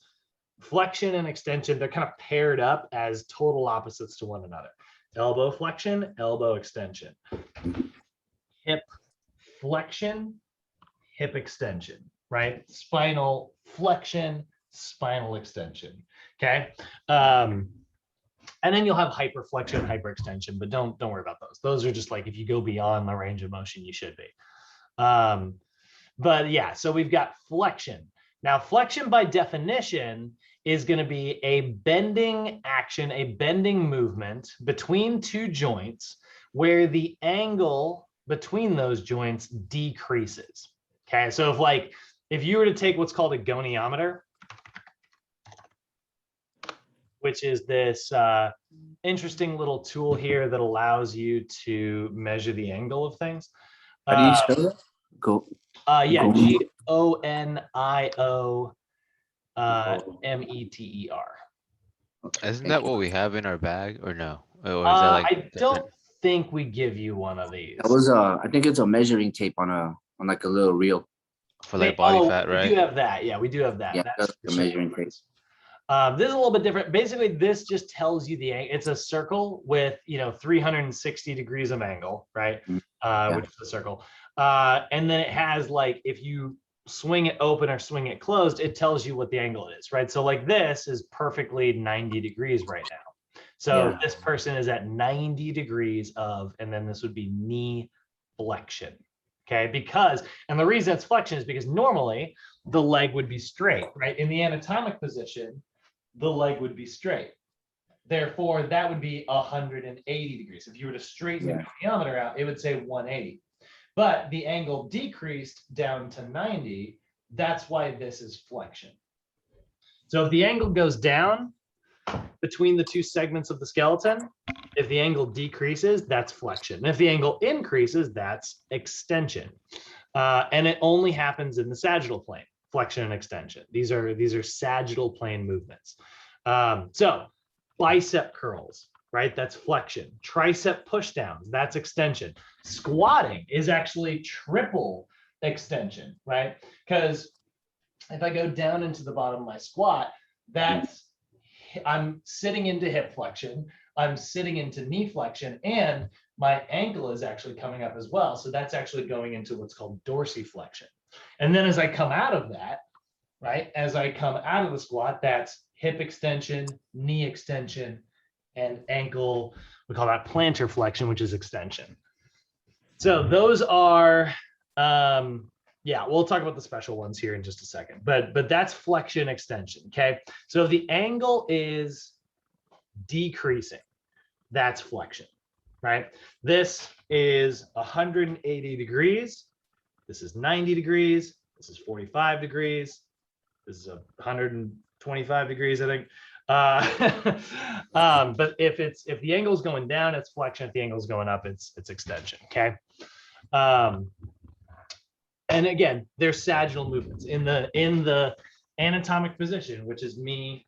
flexion and extension. They're kind of paired up as total opposites to one another. Elbow flexion, elbow extension. Hip flexion, hip extension, right? Spinal flexion, spinal extension. Okay. And then you'll have hyperflexion, hyperextension, but don't worry about those. Those are just like if you go beyond the range of motion, you should be. But yeah, so we've got flexion. Now, flexion by definition is going to be a bending action, a bending movement between two joints where the angle between those joints decreases. Okay, so if you were to take what's called a goniometer, which is this interesting little tool here that allows you to measure the angle of things. How do you spell that? Yeah, Goniometer. Isn't that what we have in our bag or no? Or is that like I don't think we give you one of these. That was I think it's a measuring tape on like a little reel. for like body fat, We right? do have that. Yeah, we do have that. Yeah, That's the measuring tape. This is a little bit different. Basically, this just tells you it's a circle with 360 degrees of angle, right? Which is the circle. And then it has like if you swing it open or swing it closed, it tells you what the angle is, right? So like this is perfectly 90 degrees right now. So this person is at 90 degrees of, and then this would be knee flexion. Okay, and the reason it's flexion is because normally the leg would be straight, right? In the anatomic position, the leg would be straight. Therefore, that would be 180 degrees. If you were to straighten the goniometer out, it would say 180. But the angle decreased down to 90. That's why this is flexion. So if the angle goes down between the two segments of the skeleton, if the angle decreases, that's flexion. And if the angle increases, that's extension. And it only happens in the sagittal plane, flexion and extension. These are sagittal plane movements. So bicep curls, right? That's flexion. Tricep pushdowns, that's extension. Squatting is actually triple extension, right? Because if I go down into the bottom of my squat, I'm sitting into hip flexion, I'm sitting into knee flexion, and my ankle is actually coming up as well. So that's actually going into what's called dorsiflexion. And then as I come out of that, right, as I come out of the squat, that's hip extension, knee extension, and ankle, we call that plantar flexion, which is extension. So those are, we'll talk about the special ones here in just a second, but that's flexion extension, okay? So if the angle is decreasing, that's flexion, right? This is 180 degrees. This is 90 degrees. This is 45 degrees. This is 125 degrees, I think. But if the angle is going down, it's flexion. If the angle is going up, it's extension, okay? And again, there's sagittal movements in the anatomic position, which is me,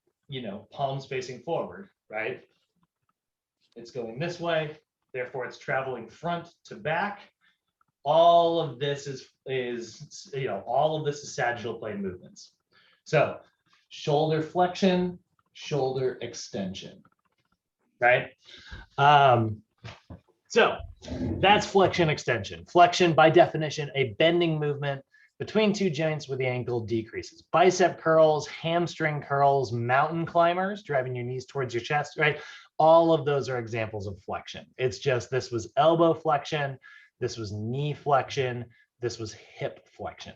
palms facing forward, right? It's going this way, therefore it's traveling front to back. All of this is sagittal plane movements. So shoulder flexion, shoulder extension, right? So that's flexion extension. Flexion, by definition, a bending movement between two joints where the ankle decreases. Bicep curls, hamstring curls, mountain climbers, driving your knees towards your chest, right? All of those are examples of flexion. It's just this was elbow flexion, this was knee flexion, this was hip flexion.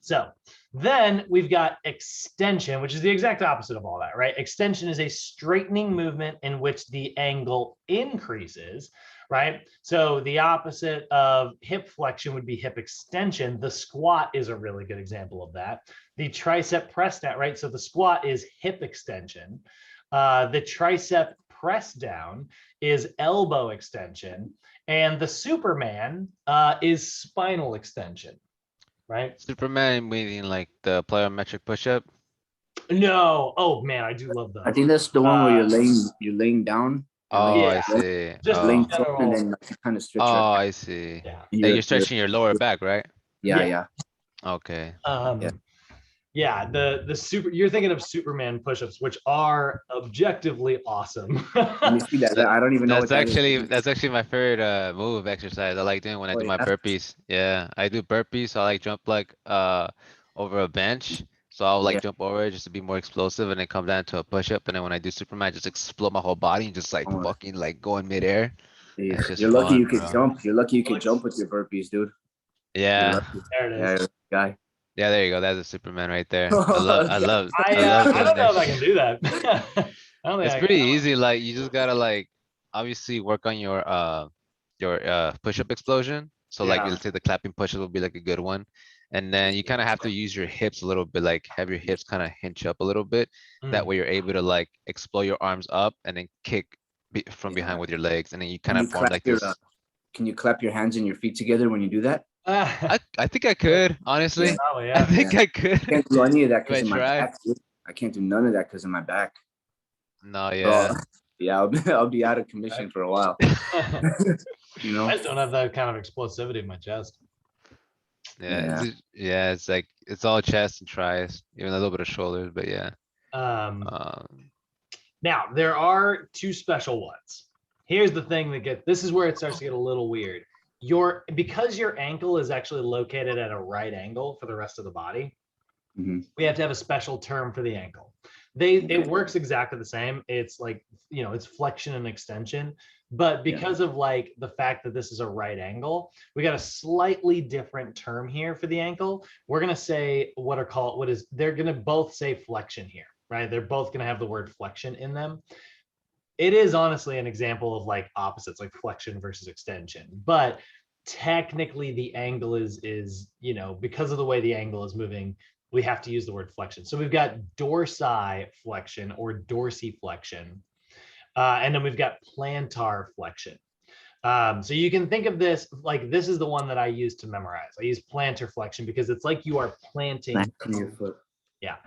So then we've got extension, which is the exact opposite of all that, right? Extension is a straightening movement in which the angle increases, right? So the opposite of hip flexion would be hip extension. The squat is a really good example of that. The tricep press down, right? So the squat is hip extension. The tricep press down is elbow extension. And the Superman is spinal extension. Right? Superman meaning like the plyometric push-up? No. Oh man, I do love that. I think that's the one where you're laying down. Oh, I see. Just laying down and then you kind of stretch. Oh, I see. Yeah. You're stretching your lower back, right? Yeah. Okay. Yeah, the super, you're thinking of Superman push-ups, which are objectively awesome. Let me see that. That, I don't even know what that is. that's actually my favorite move exercise. I like doing when I Oh, do my yeah. burpees. Yeah, I do burpees. So I like jump like over a bench. So I'll like Yeah. jump over it just to be more explosive and then come down to a push up. And then when I do Superman, I just explode my whole body and just like Oh, fucking like go in midair. yeah. It's just You're lucky you fun, could bro. jump. You're lucky you could Looks- jump with your burpees, dude. You're Yeah. lucky. There it Yeah, is. you're a guy. Yeah, there you go. That's a Superman right there. I love I doing don't know that if I can shit. do that. I don't think It's I pretty can. easy. Like you just gotta like obviously work on your push-up explosion. So like Yeah. let's say the clapping push-up will be like a good one. And then you kind of have to use your hips a little bit, like have your hips kind of hinge up a little bit. That Mm. way you're able to like explode your arms up and then kick from behind Yeah. with your legs. And then you kind Can of you form clap like your this. can you clap your hands and your feet together when you do that? I think I could, honestly. Probably, I yeah. think I I could can't do any of that if I because of my try. back, dude. I can't do none of that because of my back. No, Bro, yeah. yeah, I'll be out of commission for a while. You know? I just don't have that kind of explosivity in my chest. Yeah. Yeah, it's like it's all chest and tries, even a little bit of shoulders, but yeah. Um, Um, Now, there are two special ones. Here's the thing this is where it starts to get a little weird. Because your ankle is actually located at a right angle for the rest of the body, Mhm. we have to have a special term for the ankle. It works exactly the same. It's like, it's flexion and extension, but because of like the fact that this is a right angle, we got a slightly different term here for the ankle. We're going to say they're going to both say flexion here, right? They're both going to have the word flexion in them. It is honestly an example of like opposites, like flexion versus extension, but technically the angle is because of the way the angle is moving, we have to use the word flexion. So we've got dorsiflexion or dorsiflexion, and then we've got plantar flexion. So you can think of this like this is the one that I use to memorize. I use plantar flexion because it's like you are planting Your foot. Yeah.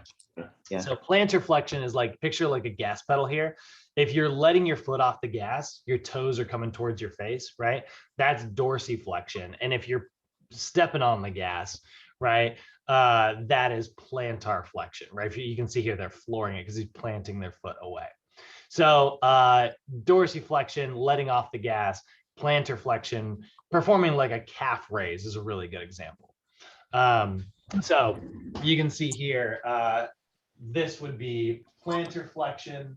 Yeah. So plantar flexion is like, picture like a gas pedal here. If you're letting your foot off the gas, your toes are coming towards your face, right? That's dorsiflexion. And if you're stepping on the gas, right, that is plantar flexion, right? You can see here they're flooring it because he's planting their foot away. So dorsiflexion, letting off the gas, plantar flexion, performing like a calf raise is a really good example. So you can see here, this would be plantar flexion.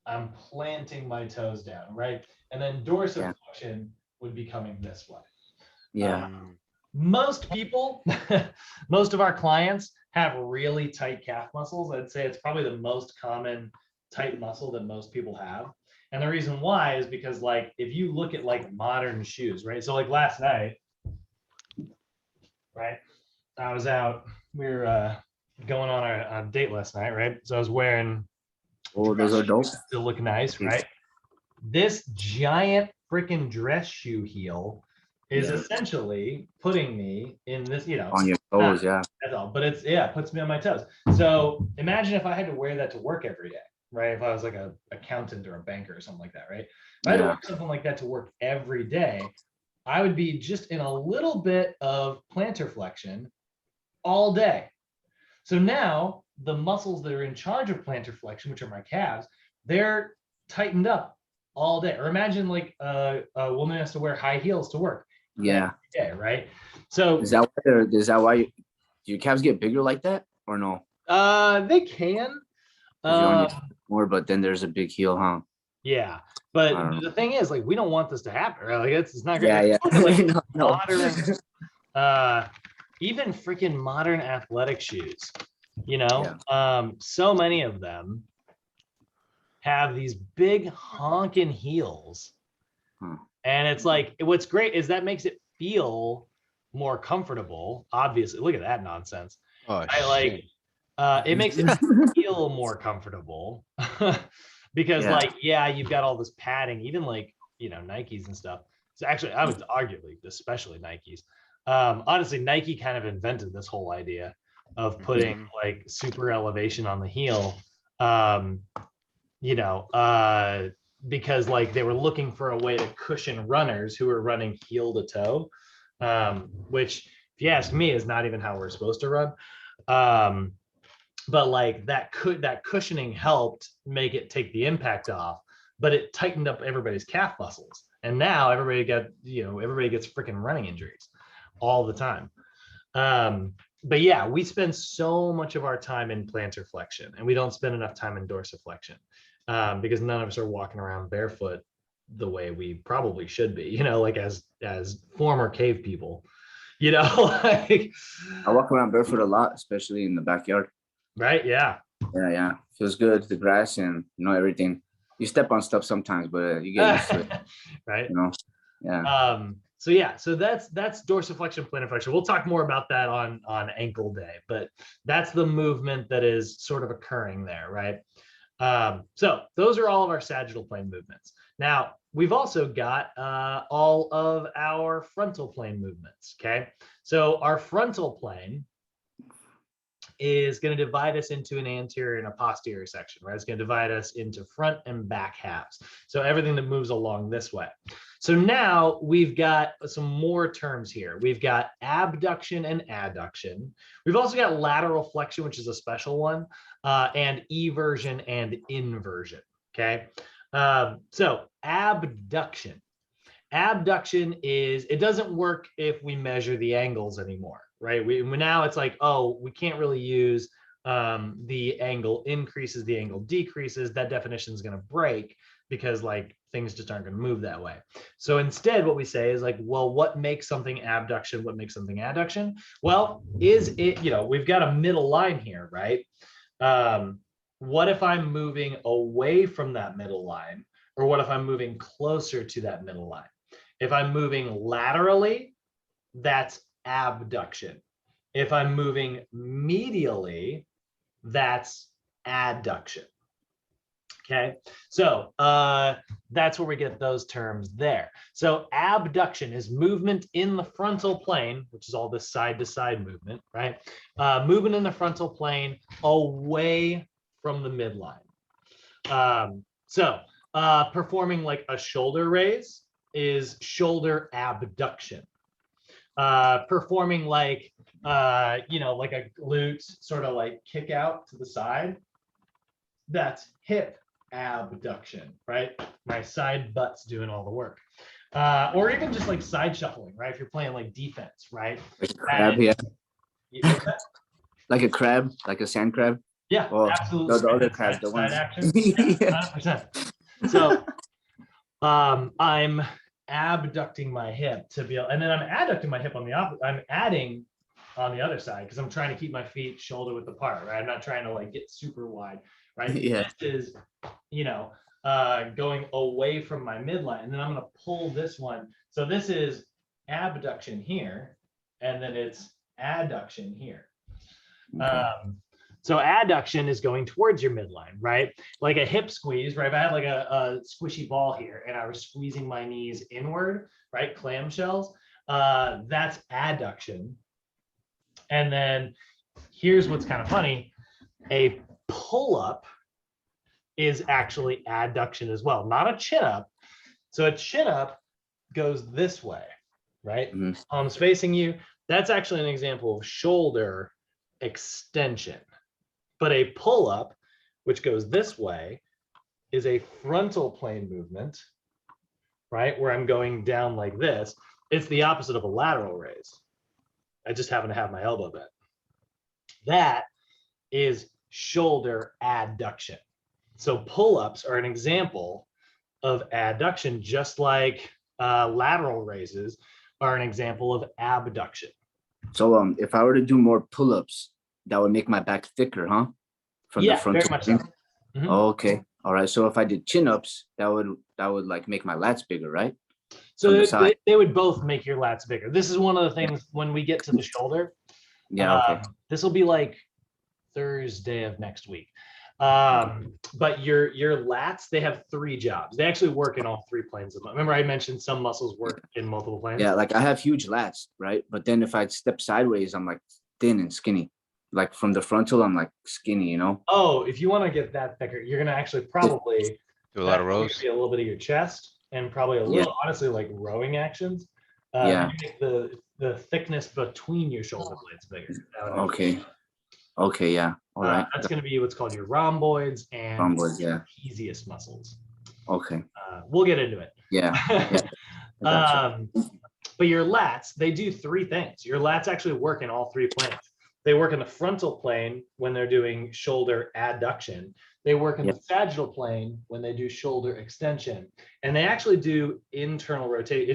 I'm planting my toes down, right? And then dorsiflexion would be coming this way. Yeah. Most people, most of our clients have really tight calf muscles. I'd say it's probably the most common tight muscle that most people have. And the reason why is because like, if you look at like modern shoes, right? So like last night, right? I was out, we were going on our date last night, right? So I was wearing, Oh, those are dope. still look nice, right? This giant freaking dress shoe heel is essentially putting me in this, On your toes, yeah. That's all, but it puts me on my toes. So imagine if I had to wear that to work every day, right? If I was like a accountant or a banker or something like that, right? If I had to wear something like that to work every day, I would be just in a little bit of plantar flexion all day. So now the muscles that are in charge of plantar flexion, which are my calves, they're tightened up all day. Or imagine like a woman has to wear high heels to work. Yeah. Yeah, right. So is that why do your calves get bigger like that or no? They can. More, but then there's a big heel, huh? Yeah, but the thing is, like, we don't want this to happen, right? Like, it's not great. Yeah. Like, No. modern, even freaking modern athletic shoes, so many of them have these big honking heels. And it's like, what's great is that makes it feel more comfortable. Obviously, look at that nonsense. Oh, shit. It makes it feel more comfortable because you've got all this padding, even like, Nikes and stuff. So actually, I would arguably, especially Nikes. Honestly, Nike kind of invented this whole idea of putting like super elevation on the heel. Because like they were looking for a way to cushion runners who are running heel to toe, which if you ask me is not even how we're supposed to run. but like that cushioning helped make it take the impact off, but it tightened up everybody's calf muscles. And now everybody gets freaking running injuries all the time. But yeah, we spend so much of our time in plantar flexion, and we don't spend enough time in dorsiflexion, because none of us are walking around barefoot the way we probably should be, like as former cave people, like I walk around barefoot a lot, especially in the backyard. right. Yeah. Yeah. Feels good. The grass and everything. You step on stuff sometimes, but you get used to it. Right. Yeah. So that's dorsiflexion, plantar flexion. We'll talk more about that on ankle day, but that's the movement that is sort of occurring there, right? So those are all of our sagittal plane movements. Now we've also got all of our frontal plane movements. Okay, so our frontal plane is going to divide us into an anterior and a posterior section, right? It's going to divide us into front and back halves. So everything that moves along this way. So now we've got some more terms here. We've got abduction and adduction. We've also got lateral flexion, which is a special one, and eversion and inversion. Okay. So abduction. Abduction it doesn't work if we measure the angles anymore, right? We now it's like, oh, we can't really use the angle increases, the angle decreases. That definition is going to break because like things just aren't going to move that way. So instead, what we say is like, well, what makes something abduction? What makes something adduction? Well, is it, we've got a middle line here, right? What if I'm moving away from that middle line? Or what if I'm moving closer to that middle line? If I'm moving laterally, that's abduction. If I'm moving medially, that's adduction. Okay, so that's where we get those terms there. So abduction is movement in the frontal plane, which is all this side-to-side movement, right? Movement in the frontal plane away from the midline. Performing like a shoulder raise is shoulder abduction. Performing like like a glute sort of like kick out to the side, that's hip abduction, right? My side butt's doing all the work. Or even just like side shuffling, right? If you're playing like defense, right? Like a crab, like a crab, like a sand crab. Yeah, absolutely. The other crabs, the ones. Action. Yeah, 100%. So I'm abducting my hip to be able, and then I'm adducting my hip on the opposite. I'm adding on the other side because I'm trying to keep my feet shoulder width apart, right? I'm not trying to like get super wide, right? Yeah. This is, going away from my midline, and then I'm going to pull this one. So this is abduction here, and then it's adduction here. Okay. So adduction is going towards your midline, right? Like a hip squeeze, right? If I had like a squishy ball here and I was squeezing my knees inward, right? Clamshells, that's adduction. And then here's what's kind of funny. A pull-up is actually adduction as well, not a chin-up. So a chin-up goes this way, right? Mm-hmm. Palms facing you. That's actually an example of shoulder extension. But a pull-up, which goes this way, is a frontal plane movement, right? Where I'm going down like this. It's the opposite of a lateral raise. I just happen to have my elbow bent. That is shoulder adduction. So pull-ups are an example of adduction, just like lateral raises are an example of abduction. So if I were to do more pull-ups, that would make my back thicker, huh? From the front. Very much so. Mm-hmm. Okay. All right. So if I did chin-ups, that would like make my lats bigger, right? So they would both make your lats bigger. This is one of the things when we get to the shoulder. Yeah. Okay. This will be like Thursday of next week. But your lats, they have 3 jobs. They actually work in all 3 planes. Remember I mentioned some muscles work in multiple planes? Yeah, like I have huge lats, right? But then if I step sideways, I'm like thin and skinny. Like from the frontal, I'm like skinny, Oh, if you want to get that thicker, you're gonna actually probably do a lot of rows. A little bit of your chest and probably a little, honestly, like rowing actions. Yeah. Make the thickness between your shoulder blades bigger. Okay. Okay, yeah. All right. That's going to be what's called your rhomboids and Rhomboids, yeah. trapezius muscles. Okay. We'll get into it. Yeah. Yeah. I gotcha. But your lats, they do three things. Your lats actually work in all three planes. They work in the frontal plane when they're doing shoulder adduction. They work in the sagittal plane when they do shoulder extension. And they actually do internal rotation. It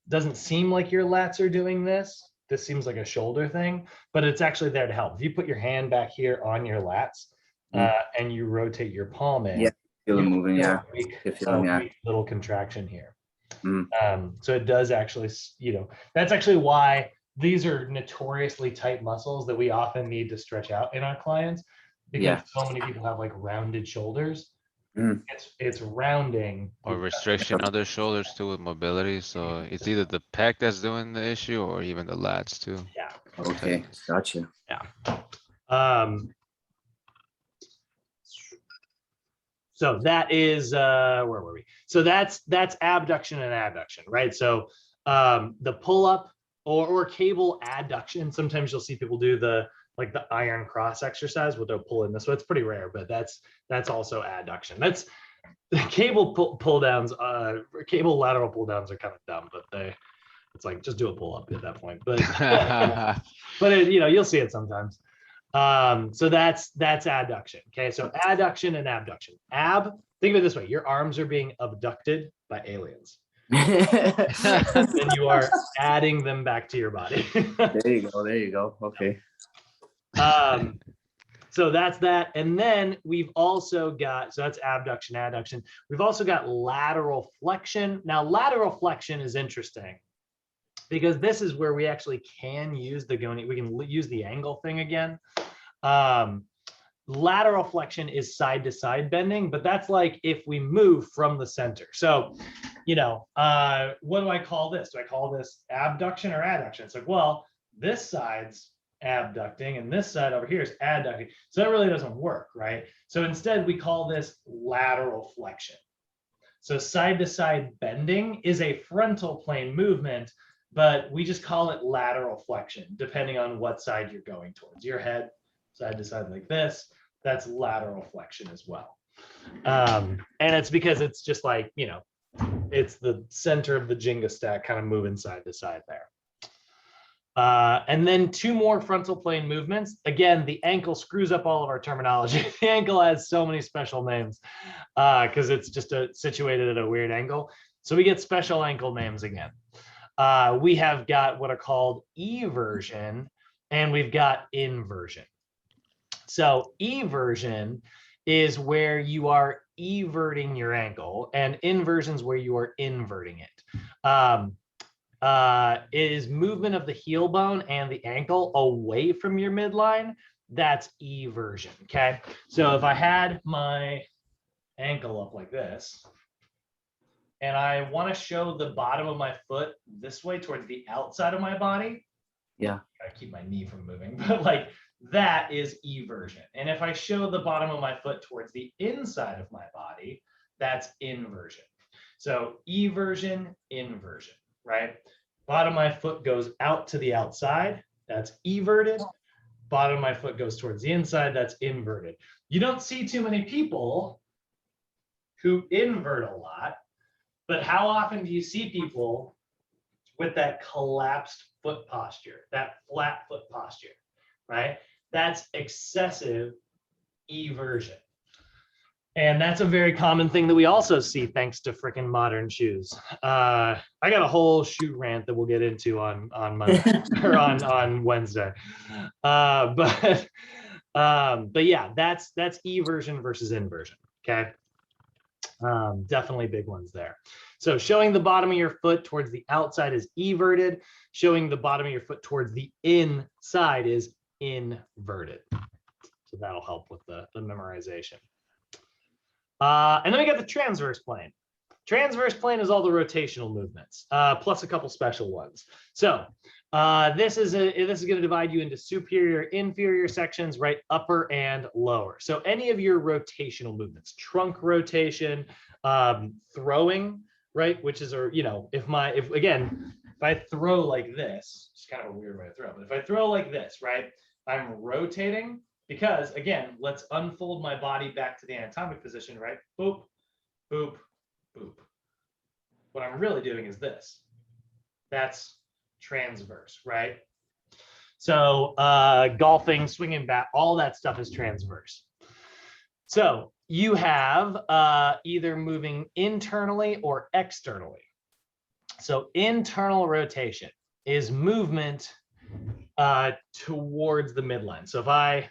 doesn't seem like your lats are doing this. This seems like a shoulder thing, but it's actually there to help. If you put your hand back here on your lats and you rotate your palm in, feel them moving, a yeah. weak little contraction here. So it does actually, that's actually why these are notoriously tight muscles that we often need to stretch out in our clients, because so many people have like rounded shoulders. It's rounding or restriction of their shoulders too with mobility. So it's either the pec that's doing the issue or even the lats too. Yeah. Okay, gotcha. Yeah. So that is where were we? So that's abduction and adduction, right? So the pull up or cable adduction. Sometimes you'll see people do the iron cross exercise where they'll pull in this way. It's pretty rare, but that's also adduction. That's the cable pull downs. Cable lateral pull downs are kind of dumb, but it's like just do a pull up at that point. But but you'll see it sometimes. So that's adduction. Okay, so adduction and abduction. Think of it this way: your arms are being abducted by aliens. And you are adding them back to your body. There you go. Okay. So that's that. And then we've also got, so that's abduction, adduction. We've also got lateral flexion. Now, lateral flexion is interesting because this is where we actually can use the goni. We can use the angle thing again. Lateral flexion is side to side bending, but that's like if we move from the center. So, what do I call this? Do I call this abduction or adduction? It's like, well, this side's abducting and this side over here is adducting. So that really doesn't work, right? So instead we call this lateral flexion. So side to side bending is a frontal plane movement, but we just call it lateral flexion, depending on what side you're going towards. Your head, side to side like this, that's lateral flexion as well. And it's because it's just like, it's the center of the Jenga stack kind of moving side to side there. And then two more frontal plane movements. Again, the ankle screws up all of our terminology. The ankle has so many special names because it's just situated at a weird angle. So we get special ankle names again. We have got what are called eversion and we've got inversion. So eversion is where you are everting your ankle and inversion is where you are inverting it. Is movement of the heel bone and the ankle away from your midline. That's eversion. Okay. So if I had my ankle up like this and I want to show the bottom of my foot this way towards the outside of my body. Yeah. Gotta keep my knee from moving, but like that is eversion. And if I show the bottom of my foot towards the inside of my body, that's inversion. So eversion, inversion. Right? Bottom of my foot goes out to the outside. That's everted. Bottom of my foot goes towards the inside. That's inverted. You don't see too many people who invert a lot, but how often do you see people with that collapsed foot posture, that flat foot posture, right? That's excessive eversion. And that's a very common thing that we also see thanks to freaking modern shoes. I got a whole shoe rant that we'll get into on Monday or on Wednesday. But yeah, that's eversion versus inversion. Okay. Definitely big ones there. So showing the bottom of your foot towards the outside is everted. Showing the bottom of your foot towards the inside is inverted. So that'll help with the memorization. And then we got the transverse plane. Transverse plane is all the rotational movements, plus a couple special ones. So this is going to divide you into superior, inferior sections, right? Upper and lower. So any of your rotational movements, trunk rotation, throwing, right? Which is, if I throw like this, it's kind of a weird way to throw, but if I throw like this, right? I'm rotating Because again, let's unfold my body back to the anatomic position, right? Boop, boop, boop. What I'm really doing is this. That's transverse, right? So golfing, swinging bat, all that stuff is transverse. So you have either moving internally or externally. So internal rotation is movement towards the midline. So if I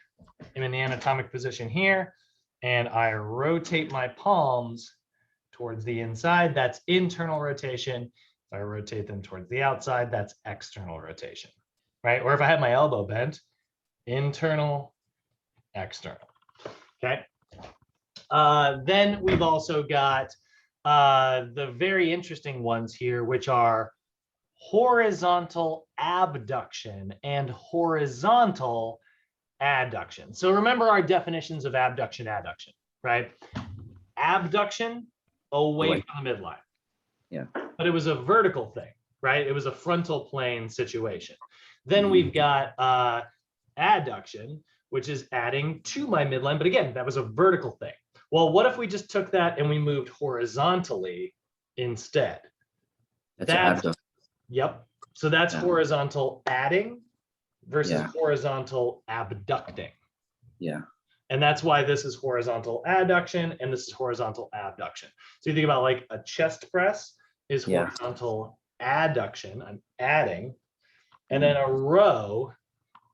am in the anatomic position here and I rotate my palms towards the inside, that's internal rotation. If I rotate them towards the outside, that's external rotation, right? Or if I have my elbow bent, internal, external, okay? Then we've also got the very interesting ones here, which are horizontal abduction and horizontal adduction. So remember our definitions of abduction, adduction, right? Abduction, away from the midline. Yeah. But it was a vertical thing, right? It was a frontal plane situation. Then we've got adduction, which is adding to my midline. But again, that was a vertical thing. Well, what if we just took that and we moved horizontally instead? That's yep. So that's horizontal adding versus horizontal abducting. Yeah. And that's why this is horizontal adduction and this is horizontal abduction. So you think about like a chest press is horizontal adduction, I'm adding, and then a row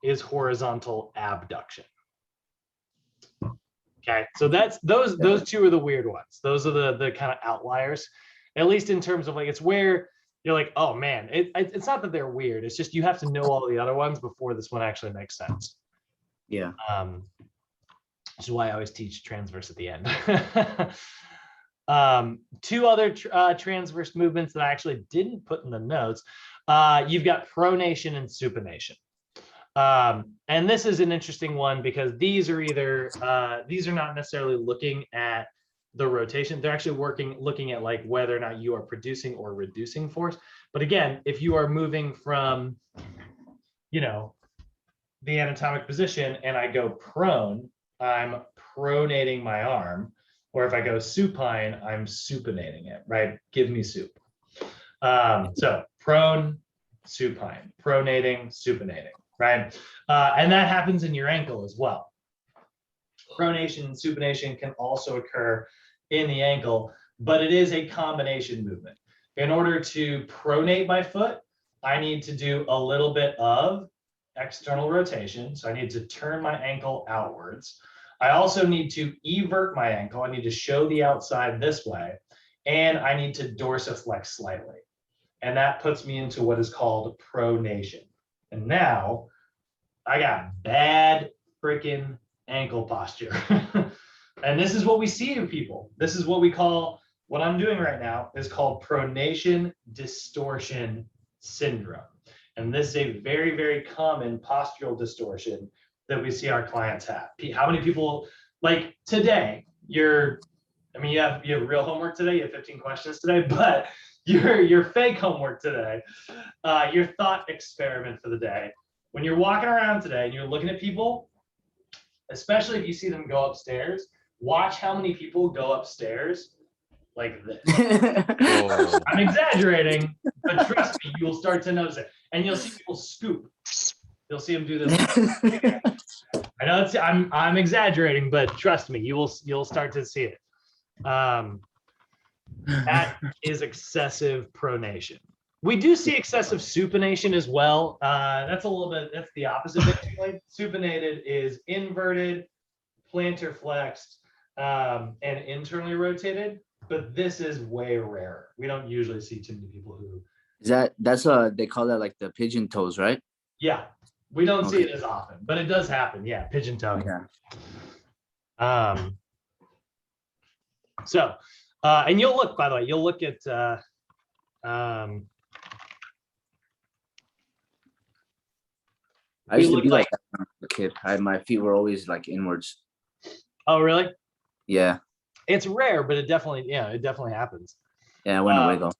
is horizontal abduction. Okay, so that's those two are the weird ones. Those are the kind of outliers, at least in terms of like it's where you're like, oh man, it's not that they're weird. It's just you have to know all the other ones before this one actually makes sense. Yeah. Which is why I always teach transverse at the end. Two other transverse movements that I actually didn't put in the notes. You've got pronation and supination. And this is an interesting one because these are either, these are not necessarily looking at the rotation. They're actually looking at like whether or not you are producing or reducing force. But again, if you are moving from, you know, the anatomic position and I go prone, I'm pronating my arm. Or if I go supine, I'm supinating it, right? Give me soup. So prone, supine, pronating, supinating, right? And that happens in your ankle as well. Pronation and supination can also occur in the ankle, but it is a combination movement. In order to pronate my foot, I need to do a little bit of external rotation. So I need to turn my ankle outwards. I also need to evert my ankle. I need to show the outside this way, and I need to dorsiflex slightly. And that puts me into what is called pronation. And now I got bad freaking ankle posture. And this is what we see in people. This is what we call, what I'm doing right now is called pronation distortion syndrome. And this is a very, very common postural distortion that we see our clients have. How many people, like today, you have real homework today, you have 15 questions today, but your fake homework today, your thought experiment for the day, when you're walking around today and you're looking at people, especially if you see them go upstairs, watch how many people go upstairs like this. Oh. I'm exaggerating, but trust me, you will start to notice it. And you'll see people scoop. You'll see them do this. I know I'm exaggerating, but trust me, you'll start to see it. That is excessive pronation. We do see excessive supination as well. That's the opposite. Basically, supinated is inverted, plantar flexed, and internally rotated. But this is way rarer. We don't usually see too many people who. That's they call that like the pigeon toes, right? Yeah. We don't see it as often, but it does happen. Yeah, pigeon toeing. Yeah. So, and you'll look, by the way, you'll look at, I used to be like that when I was a kid. My feet were always like inwards. Oh, really? Yeah. It's rare, but it definitely happens. Yeah, it went away though.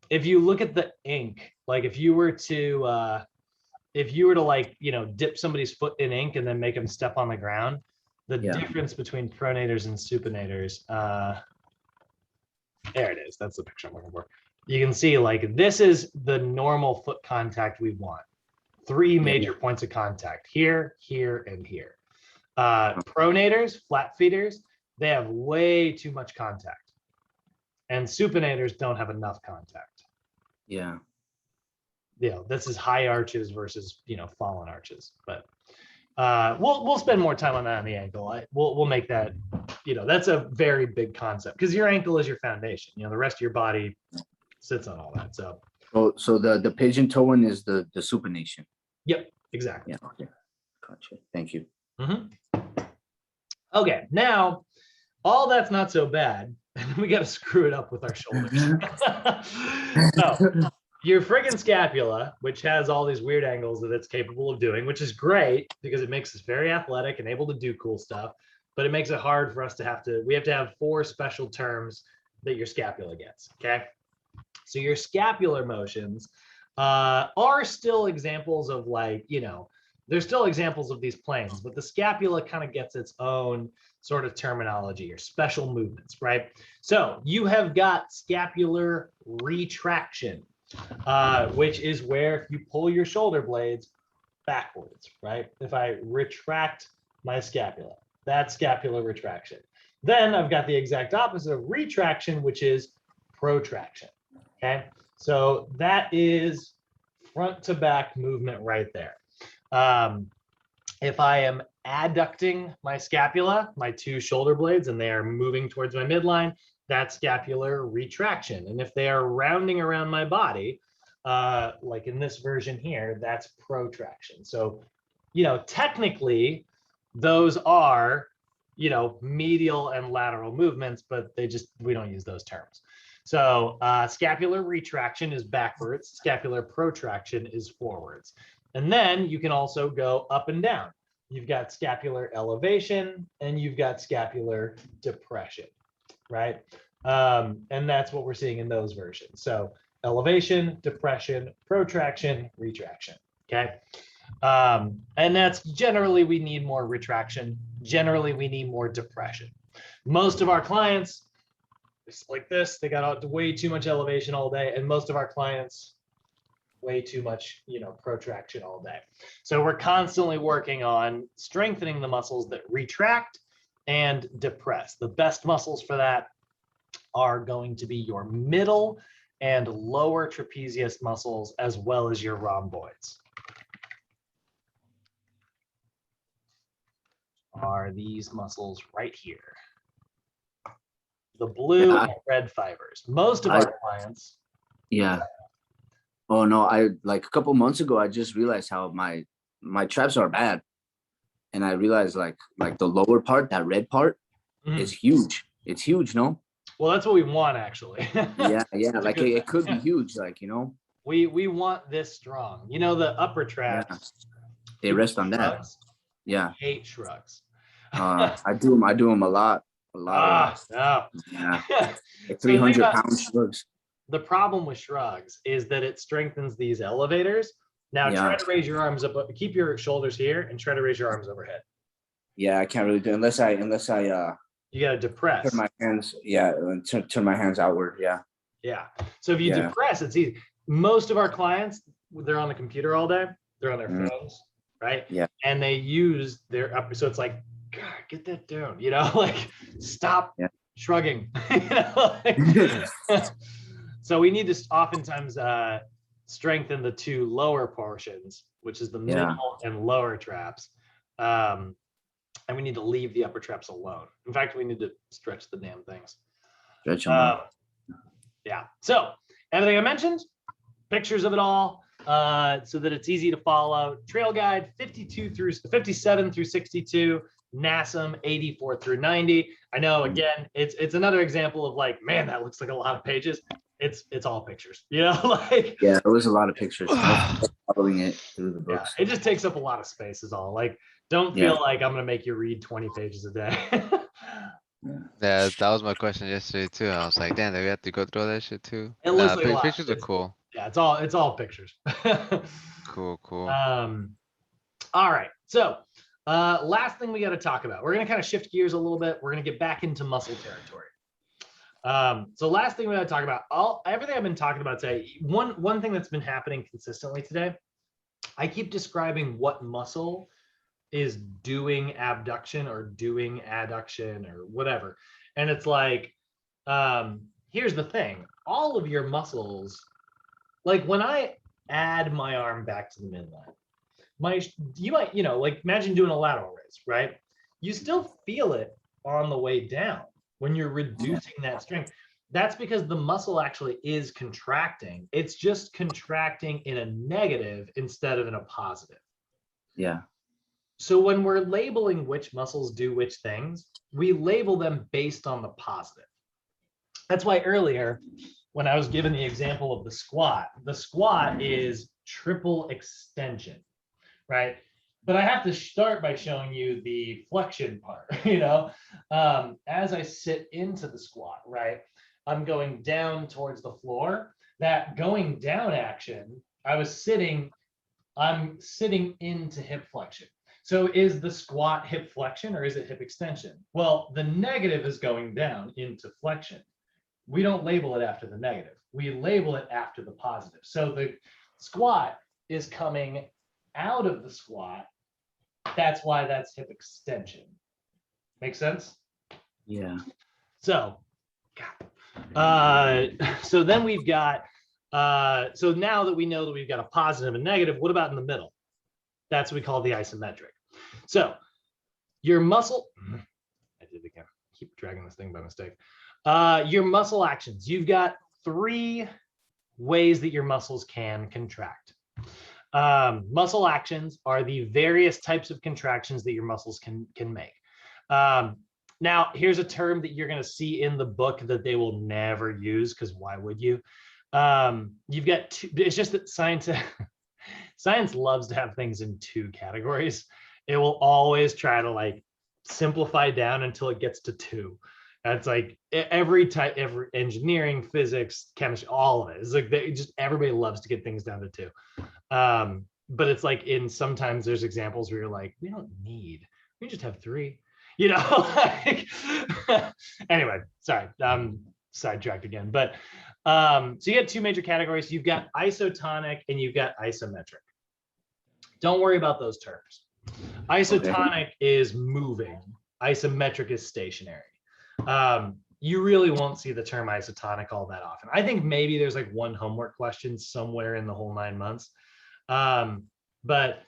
If you look at the ink, like if you were to, if you were to like, dip somebody's foot in ink and then make them step on the ground, the difference between pronators and supinators, there it is. That's the picture I'm looking for. You can see like this is the normal foot contact we want. 3 major points of contact here, here, and here. Pronators, flat feeders, they have way too much contact. And supinators don't have enough contact. Yeah. This is high arches versus, fallen arches. But we'll spend more time on that on the ankle. We'll make that, that's a very big concept because your ankle is your foundation. The rest of your body sits on all that. So the pigeon toe one is the supination. Yep, exactly. Yeah. Okay. Gotcha. Thank you. Okay, now all that's not so bad. We got to screw it up with our shoulders. So your friggin' scapula, which has all these weird angles that it's capable of doing, which is great because it makes us very athletic and able to do cool stuff, but it makes it hard for us to we have to have 4 special terms that your scapula gets, okay? So your scapular motions are still examples of like, there's still examples of these planes, but the scapula kind of gets its own sort of terminology or special movements, right? So you have got scapular retraction, which is where if you pull your shoulder blades backwards, right? If I retract my scapula, that's scapular retraction. Then I've got the exact opposite of retraction, which is protraction, okay? So that is front to back movement right there. If I am adducting my scapula, my 2 shoulder blades, and they are moving towards my midline, that's scapular retraction. And if they are rounding around my body, like in this version here, that's protraction. So, technically those are, medial and lateral movements, but we don't use those terms. So scapular retraction is backwards, scapular protraction is forwards. And then you can also go up and down. You've got scapular elevation and you've got scapular depression, right? And that's what we're seeing in those versions. So elevation, depression, protraction, retraction, okay? And that's generally we need more retraction. Generally we need more depression. Most of our clients, it's like this, they got way too much elevation all day, and most of our clients way too much, protraction all day. So we're constantly working on strengthening the muscles that retract and depress. The best muscles for that are going to be your middle and lower trapezius muscles, as well as your rhomboids. Are these muscles right here. The blue and red fibers. Most of our clients. Yeah. Oh no, I like a couple months ago, I just realized how my traps are bad. And I realized like the lower part, that red part is huge. It's huge, no? Well, that's what we want actually. Yeah. Like it could be huge, like, We want this strong. The upper traps. Yeah. They rest on that. Yeah. Hate shrugs. I do them a lot. No. Yeah. Like 300-pound shrugs. The problem with shrugs is that it strengthens these elevators. Now try to raise your arms up, keep your shoulders here and try to raise your arms overhead. Yeah, I can't really do it unless I you gotta depress. Turn my hands, turn my hands outward. Yeah. Yeah. So if you depress, it's easy. Most of our clients, they're on the computer all day, they're on their phones, right? Yeah. And they use their upper, so it's like, God, get that down, like stop shrugging. So we need to oftentimes strengthen the 2 lower portions, which is the middle and lower traps. And we need to leave the upper traps alone. In fact, we need to stretch the damn things. Stretch them. Yeah. So everything I mentioned, pictures of it all, so that it's easy to follow. Trail guide 57 through 62. NASM 84 through 90. I know, again, it's another example of like, man, that looks like a lot of pages. It's all pictures, like. Yeah, it was a lot of pictures. Following it through the books. Yeah, it just takes up a lot of space is all. Like, don't feel like I'm gonna make you read 20 pages a day. Yeah, that was my question yesterday too. I was like, damn, do we have to go through all that shit too? It looks like a lot. Pictures are cool. Yeah, it's all pictures. Cool, cool. All right. So last thing we got to talk about, we're going to kind of shift gears a little bit. We're going to get back into muscle territory. So last thing we got to talk about, everything I've been talking about today, one thing that's been happening consistently today, I keep describing what muscle is doing abduction or doing adduction or whatever. And it's like, here's the thing, all of your muscles, like when I add my arm back to the midline, you might, like imagine doing a lateral raise, right? You still feel it on the way down when you're reducing that strength. That's because the muscle actually is contracting. It's just contracting in a negative instead of in a positive. Yeah. So when we're labeling which muscles do which things, we label them based on the positive. That's why earlier, when I was given the example of the squat is triple extension, right? But I have to start by showing you the flexion part, as I sit into the squat, right? I'm going down towards the floor. That going down action, I'm sitting into hip flexion. So is the squat hip flexion or is it hip extension? Well, the negative is going down into flexion. We don't label it after the negative. We label it after the positive. So the squat is coming out of the squat. That's why that's hip extension. Make sense? Yeah. So, so then we've got, so now that we know that we've got a positive and negative, what about in the middle? That's what we call the isometric. So your muscle, I did it again, keep dragging this thing by mistake. Your muscle actions, you've got 3 ways that your muscles can contract. Muscle actions are the various types of contractions that your muscles can make. Now, here's a term that you're going to see in the book that they will never use, because why would you? You've got 2, it's just that science loves to have things in 2 categories. It will always try to like simplify down until it gets to 2. And it's like every engineering, physics, chemistry, all of it. It's like everybody loves to get things down to 2. But it's like sometimes there's examples where you're like, we just have 3, anyway, sorry, sidetracked again. But so you get 2 major categories. You've got isotonic and you've got isometric. Don't worry about those terms. Isotonic is moving. Isometric is stationary. You really won't see the term isotonic all that often. I think maybe there's like 1 homework question somewhere in the whole 9 months. But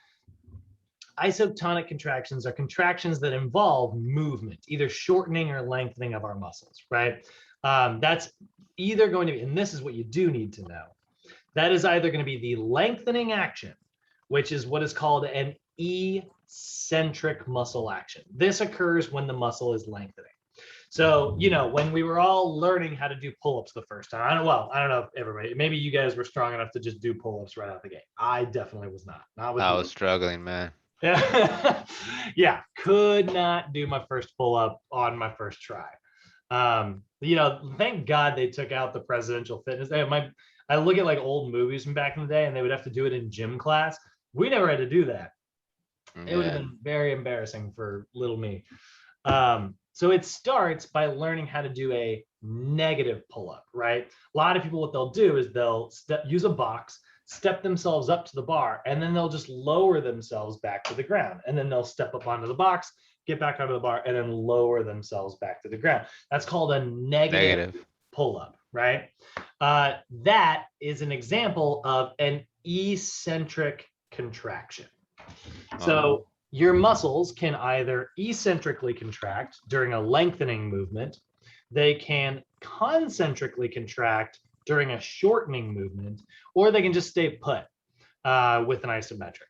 isotonic contractions are contractions that involve movement, either shortening or lengthening of our muscles, right? That's either going to be, and this is what you do need to know, that is either going to be the lengthening action, which is what is called an eccentric muscle action. This occurs when the muscle is lengthening. So, when we were all learning how to do pull-ups the first time, I don't know if everybody, maybe you guys were strong enough to just do pull-ups right out the gate. I definitely was not. I was struggling, man. Yeah, could not do my first pull-up on my first try. Thank God they took out the presidential fitness. I look at like old movies from back in the day and they would have to do it in gym class. We never had to do that. It would have been very embarrassing for little me. So it starts by learning how to do a negative pull-up, right? A lot of people, what they'll do is they'll use a box, step themselves up to the bar, and then they'll just lower themselves back to the ground. And then they'll step up onto the box, get back onto the bar, and then lower themselves back to the ground. That's called a negative pull-up, right? That is an example of an eccentric contraction. So your muscles can either eccentrically contract during a lengthening movement. They can concentrically contract during a shortening movement, or they can just stay put with an isometric.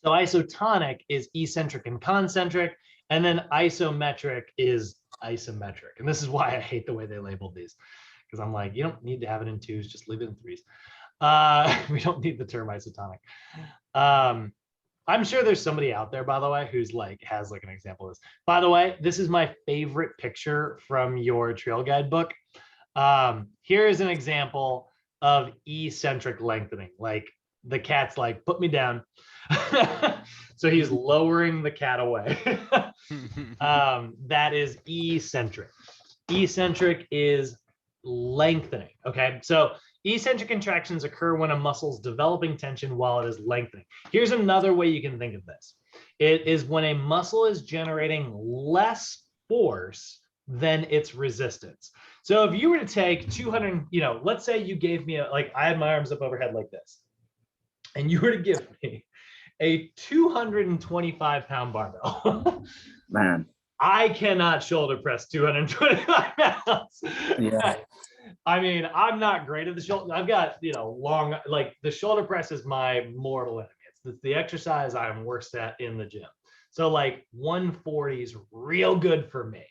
So isotonic is eccentric and concentric, and then isometric is isometric. And this is why I hate the way they labeled these, because I'm like, you don't need to have it in 2s, just leave it in 3s. We don't need the term isotonic. I'm sure there's somebody out there, by the way, who's like has like an example of this. By the way, this is my favorite picture from your trail guide book. Here is an example of eccentric lengthening. Like the cat's like, put me down. So he's lowering the cat away. That is eccentric. Eccentric is lengthening. Okay, so eccentric contractions occur when a muscle's developing tension while it is lengthening. Here's another way you can think of this. It is when a muscle is generating less force than its resistance. So if you were to take 200, let's say you gave me like I had my arms up overhead like this, and you were to give me a 225-pound barbell. Man. I cannot shoulder press 225 pounds. Yeah. I mean, I'm not great at the shoulder. I've got, long, like the shoulder press is my mortal enemy. It's the exercise I'm worst at in the gym. So like 140 is real good for me,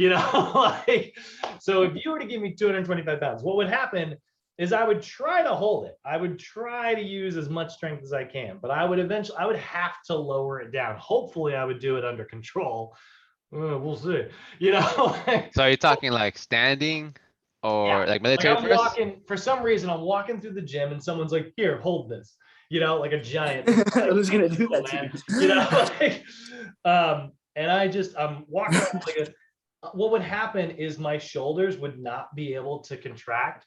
like, so if you were to give me 225 pounds, what would happen is I would try to hold it. I would try to use as much strength as I can, but I would have to lower it down. Hopefully I would do it under control. We'll see, So are you talking like standing or like military I'm press? walking, for some reason, I'm walking through the gym and someone's like, here, hold this, like a giant. Who's gonna do that to you? And I'm walking like what would happen is my shoulders would not be able to contract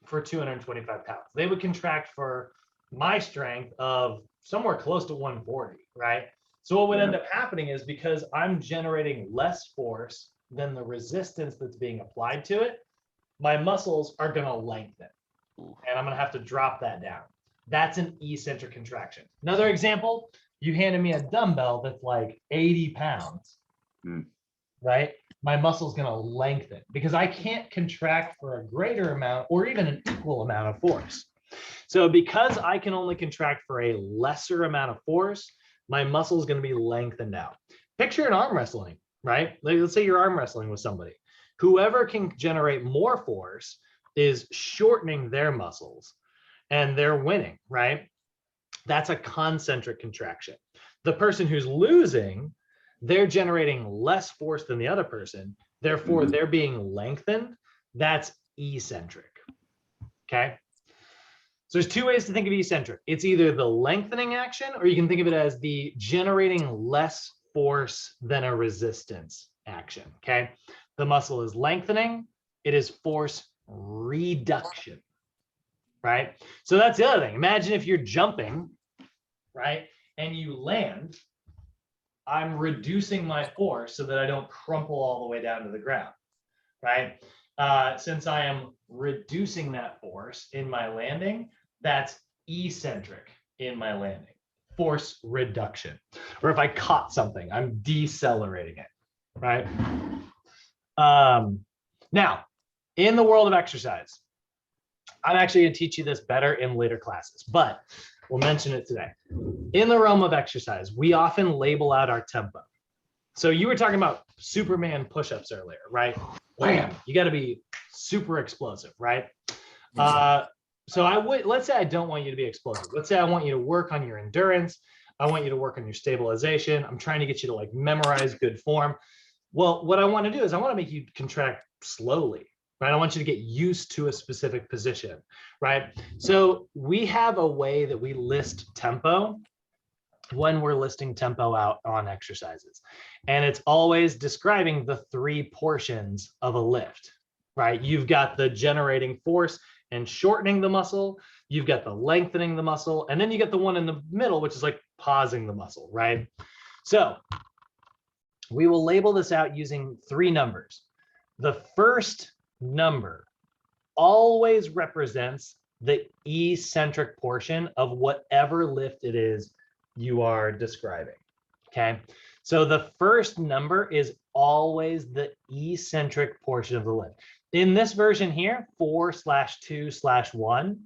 for 225 pounds. They would contract for my strength of somewhere close to 140, right? So what would end up happening is because I'm generating less force than the resistance that's being applied to it, my muscles are going to lengthen. And I'm going to have to drop that down. That's an eccentric contraction. Another example, you handed me a dumbbell that's like 80 pounds, right? My muscle's going to lengthen because I can't contract for a greater amount or even an equal amount of force. So because I can only contract for a lesser amount of force, my muscle is going to be lengthened out. Picture an arm wrestling, right? Like, let's say you're arm wrestling with somebody. Whoever can generate more force is shortening their muscles and they're winning, right? That's a concentric contraction. The person who's losing, they're generating less force than the other person. Therefore, they're being lengthened. That's eccentric, okay? So there's two ways to think of eccentric. It's either the lengthening action, or you can think of it as the generating less force than a resistance action, okay? The muscle is lengthening, it is force reduction, right? So that's the other thing. Imagine if you're jumping, right? And you land, I'm reducing my force so that I don't crumple all the way down to the ground, right? Since I am reducing that force in my landing, that's eccentric in my landing, force reduction. Or if I caught something, I'm decelerating it, right? Now, in the world of exercise, I'm actually going to teach you this better in later classes, but we'll mention it today. In the realm of exercise, we often label out our tempo. So you were talking about Superman push-ups earlier, right? Wham! You got to be super explosive, right? So let's say I don't want you to be explosive. Let's say I want you to work on your endurance. I want you to work on your stabilization. I'm trying to get you to like memorize good form. Well, what I want to do is I want to make you contract slowly, right? I want you to get used to a specific position, right? So we have a way that we list tempo when we're listing tempo out on exercises. And it's always describing the three portions of a lift, right? You've got the generating force and shortening the muscle. You've got the lengthening the muscle. And then you get the one in the middle, which is like pausing the muscle, right? So we will label this out using three numbers. The first number always represents the eccentric portion of whatever lift it is you are describing, okay? So the first number is always the eccentric portion of the lift. In this version here, 4/2/1,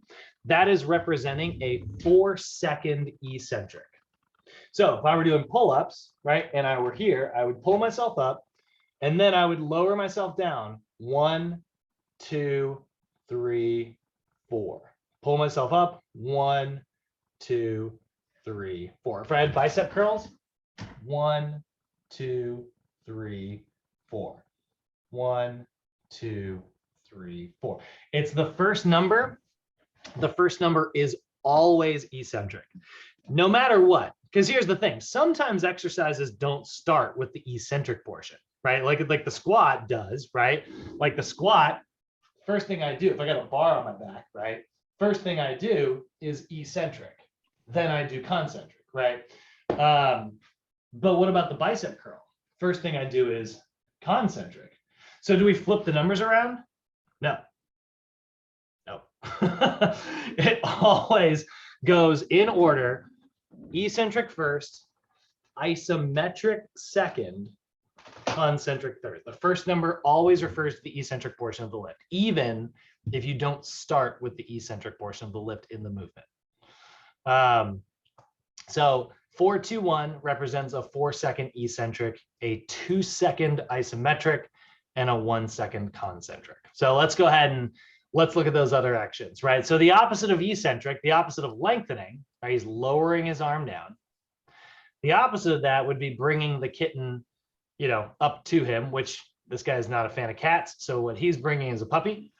that is representing a 4-second eccentric. So if I were doing pull-ups, right, and I were here, I would pull myself up, and then I would lower myself down. 1, 2, 3, 4. Pull myself up. 1, 2, 3, 4. If I had bicep curls, 1, 2, 3, 4. 1, 2, 3, 4. It's the first number the first number is always eccentric, no matter what. Because here's the thing, sometimes exercises don't start with the eccentric portion, right? Like the squat does, right? Like the squat, first thing I do, if I got a bar on my back, right? First thing I do is eccentric, then I do concentric, right? But what about the bicep curl? First thing I do is concentric. So do we flip the numbers around? No. No. It always goes in order, eccentric first, isometric second, concentric third. The first number always refers to the eccentric portion of the lift, even if you don't start with the eccentric portion of the lift in the movement. So 4-2-1 represents a 4-second eccentric, a 2-second isometric, and a 1-second concentric. So let's go ahead and let's look at those other actions, right? So the opposite of eccentric, the opposite of lengthening, right? He's lowering his arm down. The opposite of that would be bringing the kitten, you know, up to him, which this guy is not a fan of cats. So what he's bringing is a puppy.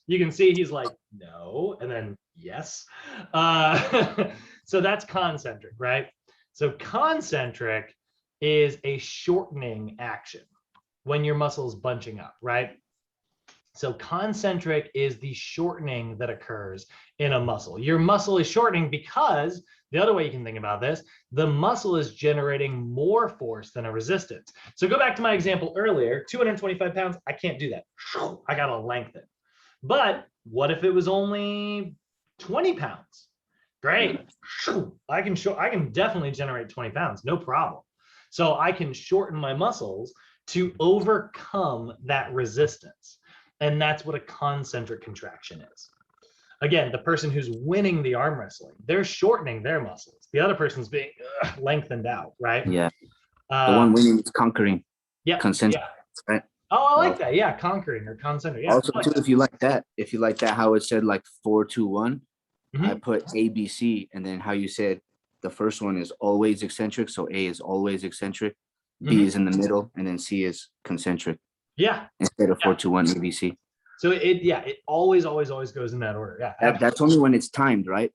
You can see he's like, no, and then yes. So that's concentric, right? So concentric is a shortening action when your muscle is bunching up, right? So concentric is the shortening that occurs in a muscle. Your muscle is shortening because the other way you can think about this, the muscle is generating more force than a resistance. So go back to my example earlier, 225 pounds, I can't do that. I gotta lengthen. But what if it was only 20 pounds? Great. I can definitely generate 20 pounds, no problem. So I can shorten my muscles to overcome that resistance. And that's what a concentric contraction is. Again, the person who's winning the arm wrestling, they're shortening their muscles. The other person's being lengthened out, right? Yeah. The one winning is conquering. Yeah. Concentric, Yeah. right? Oh, I like that. Yeah, conquering or concentric. Yeah, also, like too, that. if you like that, how it said like 4-2-1, I put A, B, C, and then how you said the first one is always eccentric. So A is always eccentric, B is in the middle, and then C is concentric. Yeah. Instead of 4-2-1 A, B, C. So it always goes in that order. Yeah. That's only when it's timed, right?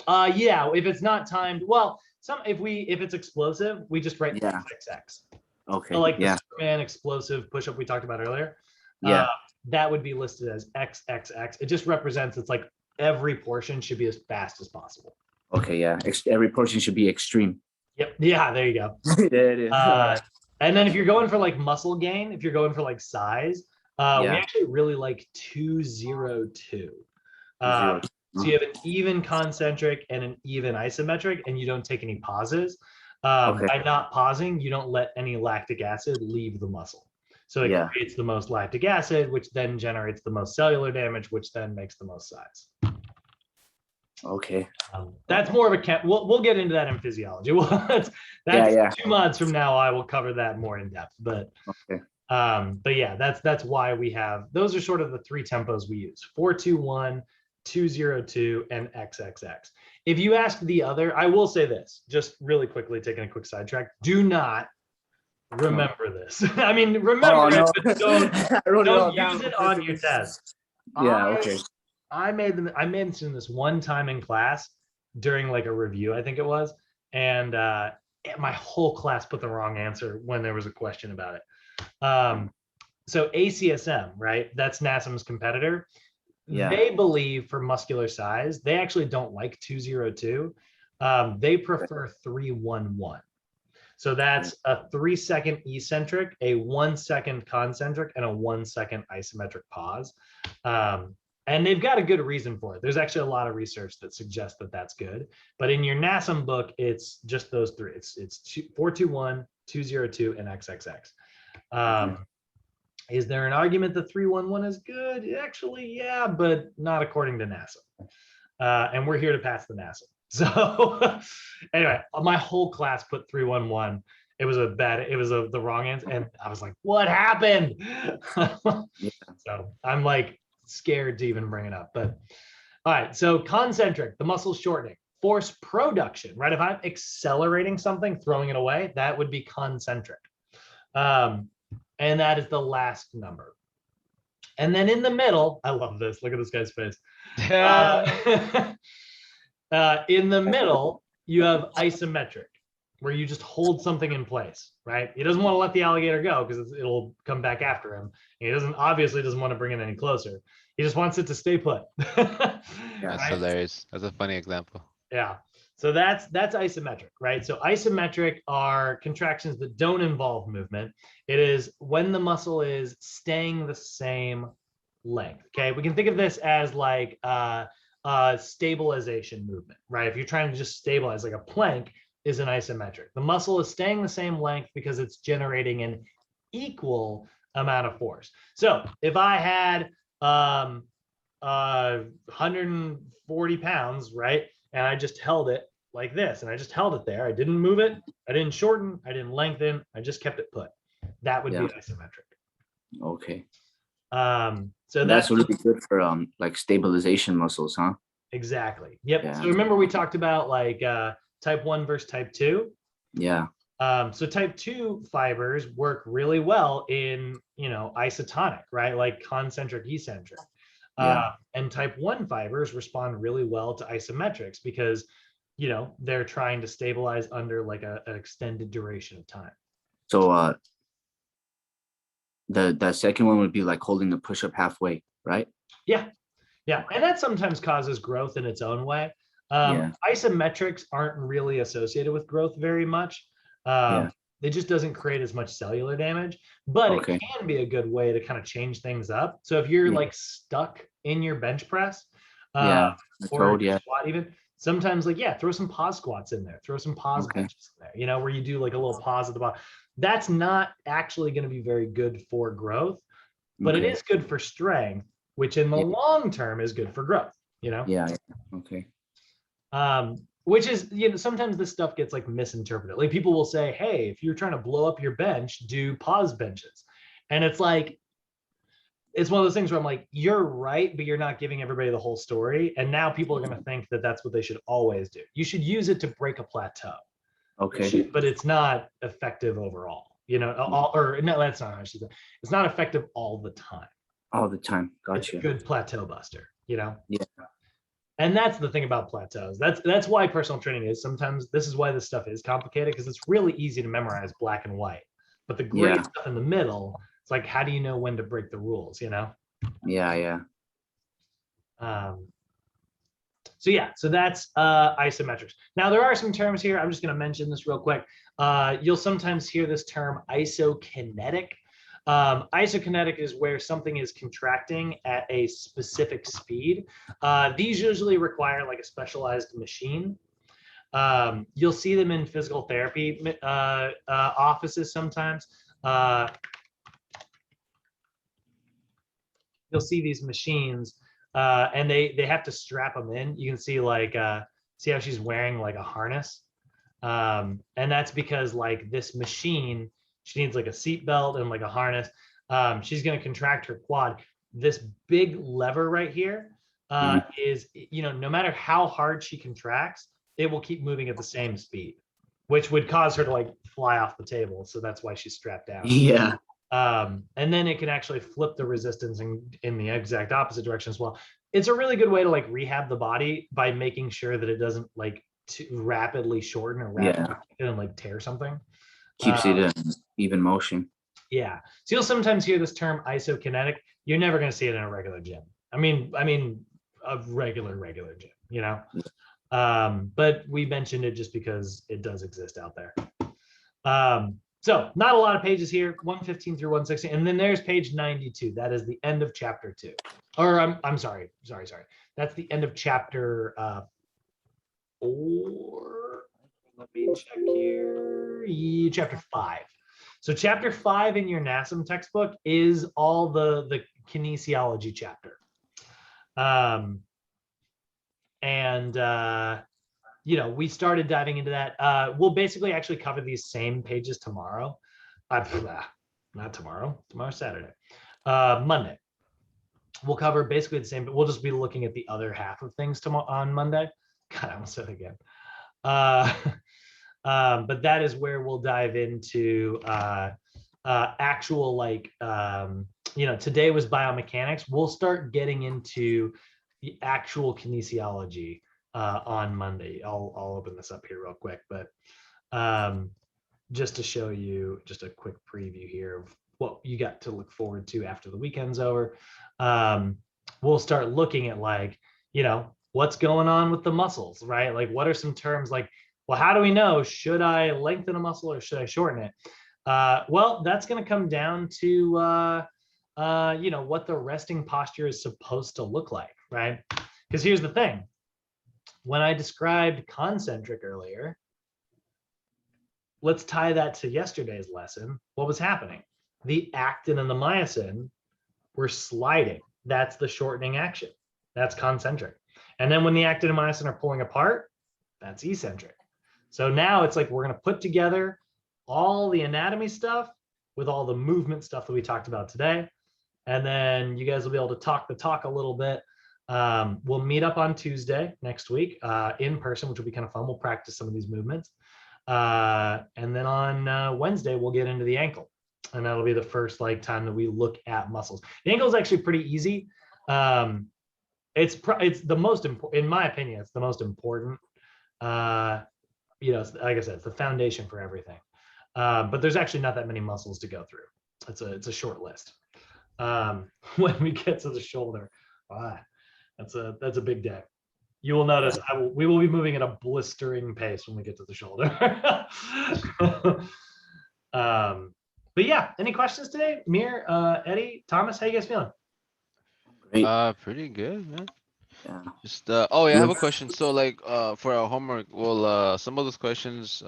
Yeah. If it's not timed, well, if it's explosive, we just write XXX. Okay. So like the Superman explosive push-up we talked about earlier. Yeah. That would be listed as XXX. It just represents it's like every portion should be as fast as possible. Okay. Yeah. Every portion should be extreme. Yep. Yeah. There you go. There it is. And then if you're going for like muscle gain, if you're going for like size, we actually really like 2-0-2. So you have an even concentric and an even isometric, and you don't take any pauses. By not pausing, you don't let any lactic acid leave the muscle. So it creates the most lactic acid, which then generates the most cellular damage, which then makes the most size. Okay. That's more of a we'll get into that in physiology. That's 2 months from now. I will cover that more in depth. But yeah, that's why we have those are sort of the 3 tempos we use: 4-2-1, 2-0-2, and XXX. If you ask the other, I will say this, just really quickly, taking a quick sidetrack. Do not remember this. I mean, remember it, but don't use it on your test. Yeah. Okay. I mentioned this one time in class during like a review, I think it was, and my whole class put the wrong answer when there was a question about it. So ACSM, right? That's NASM's competitor. Yeah. They believe for muscular size, they actually don't like 2-0-2. They prefer 3-1-1. So that's a 3-second eccentric, a 1-second concentric, and a 1-second isometric pause. And they've got a good reason for it. There's actually a lot of research that suggests that that's good. But in your NASM book, it's just those 3. It's 4-2-1, 2-0-2, and XXX. Is there an argument that 3-1-1 is good? Actually, yeah, but not according to NASM. And we're here to pass the NASM. So anyway, my whole class put 3-1-1. It was the wrong answer. And I was like, what happened? So I'm like scared to even bring it up. But all right, so concentric, the muscle shortening. Force production, right? If I'm accelerating something, throwing it away, that would be concentric. And that is the last number. And then in the middle, I love this. Look at this guy's face. In the middle, you have isometric, where you just hold something in place, right? He doesn't want to let the alligator go because it'll come back after him. He obviously doesn't want to bring it any closer. He just wants it to stay put. That's Right? hilarious. That's a funny example. Yeah. So that's isometric, right? So isometric are contractions that don't involve movement. It is when the muscle is staying the same length. Okay. We can think of this as like stabilization movement, right? If you're trying to just stabilize, like a plank is an isometric. The muscle is staying the same length because it's generating an equal amount of force. So if I had 140 pounds, right? And I just held it like this, and I just held it there. I didn't move it. I didn't shorten. I didn't lengthen. I just kept it put. That would be isometric. Okay. So That's really good for like stabilization muscles, huh? Exactly. Yep. Yeah. So remember we talked about like type 1 versus type 2. Yeah. So type 2 fibers work really well in, isotonic, right? Like concentric, eccentric. And type 1 fibers respond really well to isometrics because, they're trying to stabilize under like an extended duration of time. So the second one would be like holding the push-up halfway, right? Yeah. And that sometimes causes growth in its own way. Isometrics aren't really associated with growth very much. It just doesn't create as much cellular damage, but it can be a good way to kind of change things up. So if you're like stuck in your bench press, or squat even, sometimes like, throw some pause squats in there, throw some pause benches in there, where you do like a little pause at the bottom. That's not actually going to be very good for growth, but it is good for strength, which in the long term is good for growth, Okay. Which is, sometimes this stuff gets like misinterpreted. Like people will say, hey, if you're trying to blow up your bench, do pause benches. And it's like, it's one of those things where I'm like, you're right, but you're not giving everybody the whole story. And now people are going to think that that's what they should always do. You should use it to break a plateau. Okay. But it's not effective overall, or no, that's not how I should say. It's not effective all the time. All the time. Gotcha. It's a good plateau buster, Yeah. And that's the thing about plateaus. That's why personal training is sometimes, this is why this stuff is complicated, because it's really easy to memorize black and white. But the great stuff in the middle, it's like, how do you know when to break the rules, Yeah. So that's isometrics. Now there are some terms here. I'm just going to mention this real quick. You'll sometimes hear this term isokinetic. Isokinetic is where something is contracting at a specific speed. These usually require like a specialized machine. You'll see them in physical therapy offices sometimes. You'll see these machines and they have to strap them in. You can see like, see how she's wearing like a harness. And that's because like this machine, she needs like a seat belt and like a harness. She's going to contract her quad. This big lever right here is, no matter how hard she contracts, it will keep moving at the same speed, which would cause her to like fly off the table. So that's why she's strapped down. Yeah. And then it can actually flip the resistance in the exact opposite direction as well. It's a really good way to like rehab the body by making sure that it doesn't like rapidly shorten or rapidly and like tear something. Keeps it in even motion. Yeah. So you'll sometimes hear this term isokinetic. You're never going to see it in a regular gym. I mean, a regular gym, but we mentioned it just because it does exist out there. So not a lot of pages here, 115 through 116. And then there's page 92. That is the end of chapter 2. Or I'm sorry. That's the end of chapter 4. Let me check here. Chapter 5. So chapter 5 in your NASM textbook is all the kinesiology chapter. We started diving into that. We'll basically actually cover these same pages tomorrow. Not tomorrow. Tomorrow's Saturday. Monday. We'll cover basically the same, but we'll just be looking at the other half of things tomorrow on Monday. God, I almost said it again. But that is where we'll dive into actual like, today was biomechanics. We'll start getting into the actual kinesiology on Monday. I'll open this up here real quick, but just to show you just a quick preview here of what you got to look forward to after the weekend's over. We'll start looking at like, what's going on with the muscles, right? Like what are some terms like, well, how do we know, should I lengthen a muscle or should I shorten it? Well, that's going to come down to, what the resting posture is supposed to look like, right? Because here's the thing. When I described concentric earlier, let's tie that to yesterday's lesson. What was happening? The actin and the myosin were sliding. That's the shortening action. That's concentric. And then when the actin and myosin are pulling apart, that's eccentric. So now it's like we're going to put together all the anatomy stuff with all the movement stuff that we talked about today. And then you guys will be able to talk the talk a little bit. We'll meet up on Tuesday next week in person, which will be kind of fun. We'll practice some of these movements. And then on Wednesday, we'll get into the ankle. And that'll be the first like time that we look at muscles. The ankle is actually pretty easy. It's the most important, in my opinion, it's the most important. Like I said, it's the foundation for everything. But there's actually not that many muscles to go through. It's a short list. When we get to the shoulder, that's a big day. You will notice we will be moving at a blistering pace when we get to the shoulder. But yeah, any questions today? Mir, Eddie, Thomas, how you guys feeling? Great. Pretty good, man. Yeah. Just I have a question. So like for our homework, will some of those questions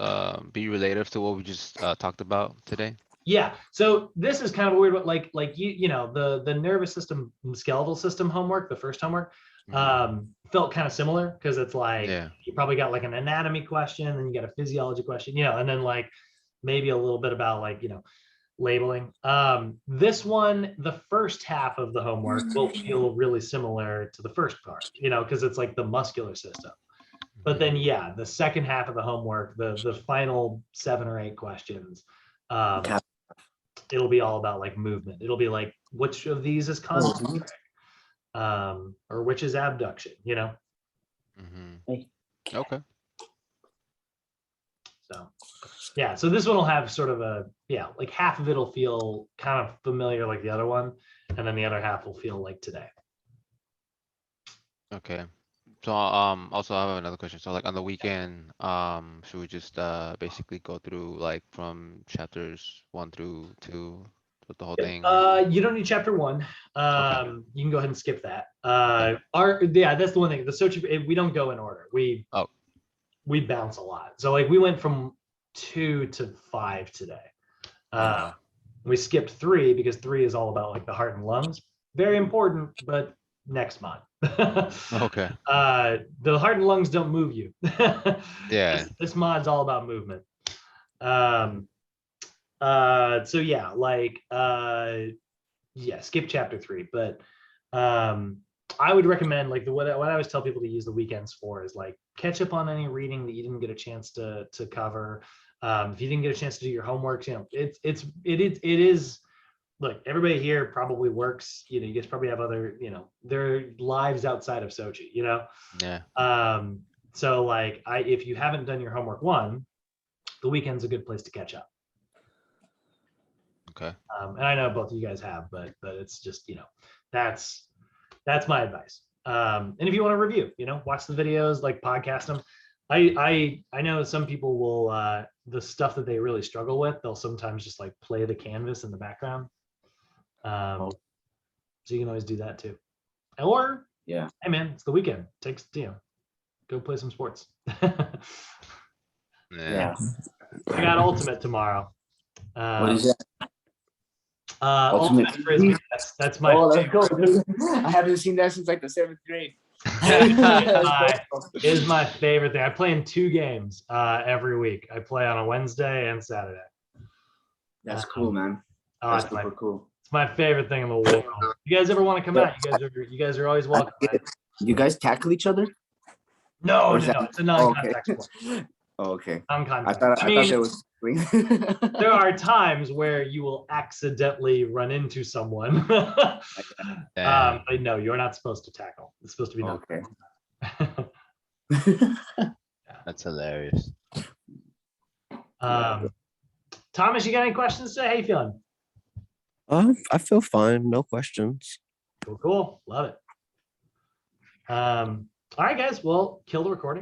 be related to what we just talked about today? Yeah, so this is kind of weird, but like the nervous system, skeletal system homework, the first homework, felt kind of similar because it's like you probably got like an anatomy question, then you got a physiology question, and then like maybe a little bit about like labeling. This one, the first half of the homework will feel really similar to the first part, because it's like the muscular system. But then the second half of the homework, the final 7 or 8 questions, it'll be all about like movement. It'll be like, which of these is concentric, or which is abduction, Okay. So this one will have sort of like half of it'll feel kind of familiar like the other one, and then the other half will feel like today. Okay. So also I have another question. So like on the weekend, should we just basically go through like from chapters 1 through 2 with the whole thing? You don't need chapter 1. You can go ahead and skip that. That's the one thing. The Sochi, we don't go in order. We bounce a lot. So like we went from 2 to 5 today. We skipped 3 because 3 is all about like the heart and lungs. Very important, but next month. Okay. The heart and lungs don't move you. Yeah. This mod's all about movement. Skip chapter 3, but I would recommend like what I always tell people to use the weekends for is like catch up on any reading that you didn't get a chance to cover. If you didn't get a chance to do your homework, it is. Look, everybody here probably works. You guys probably have other, their lives outside of Sochi. Yeah. So like, if you haven't done your homework the weekend's a good place to catch up. Okay. And I know both of you guys have, but it's just that's my advice. And if you want to review, watch the videos, like podcast them. I know some people will the stuff that they really struggle with, they'll sometimes just like play the canvas in the background. So you can always do that too. Or hey man, it's the weekend. Go play some sports. Yeah. I got Ultimate tomorrow. What is that? Ultimate Frisbee. That's my favorite. I haven't seen that since like the 7th grade. It is my favorite thing. I play in 2 games every week. I play on a Wednesday and Saturday. That's cool, man. That's super cool. It's my favorite thing in the world. You guys ever want to come out? You guys are always welcome. You guys tackle each other? No. It's a non-contact sport. Oh, okay. Non-contact. I thought there are times where you will accidentally run into someone. Damn. But no, you're not supposed to tackle. It's supposed to be no. Okay. That's hilarious. Thomas, you got any questions today? How you feeling? I feel fine. No questions. Cool. Love it. All right, guys. Well, kill the recording.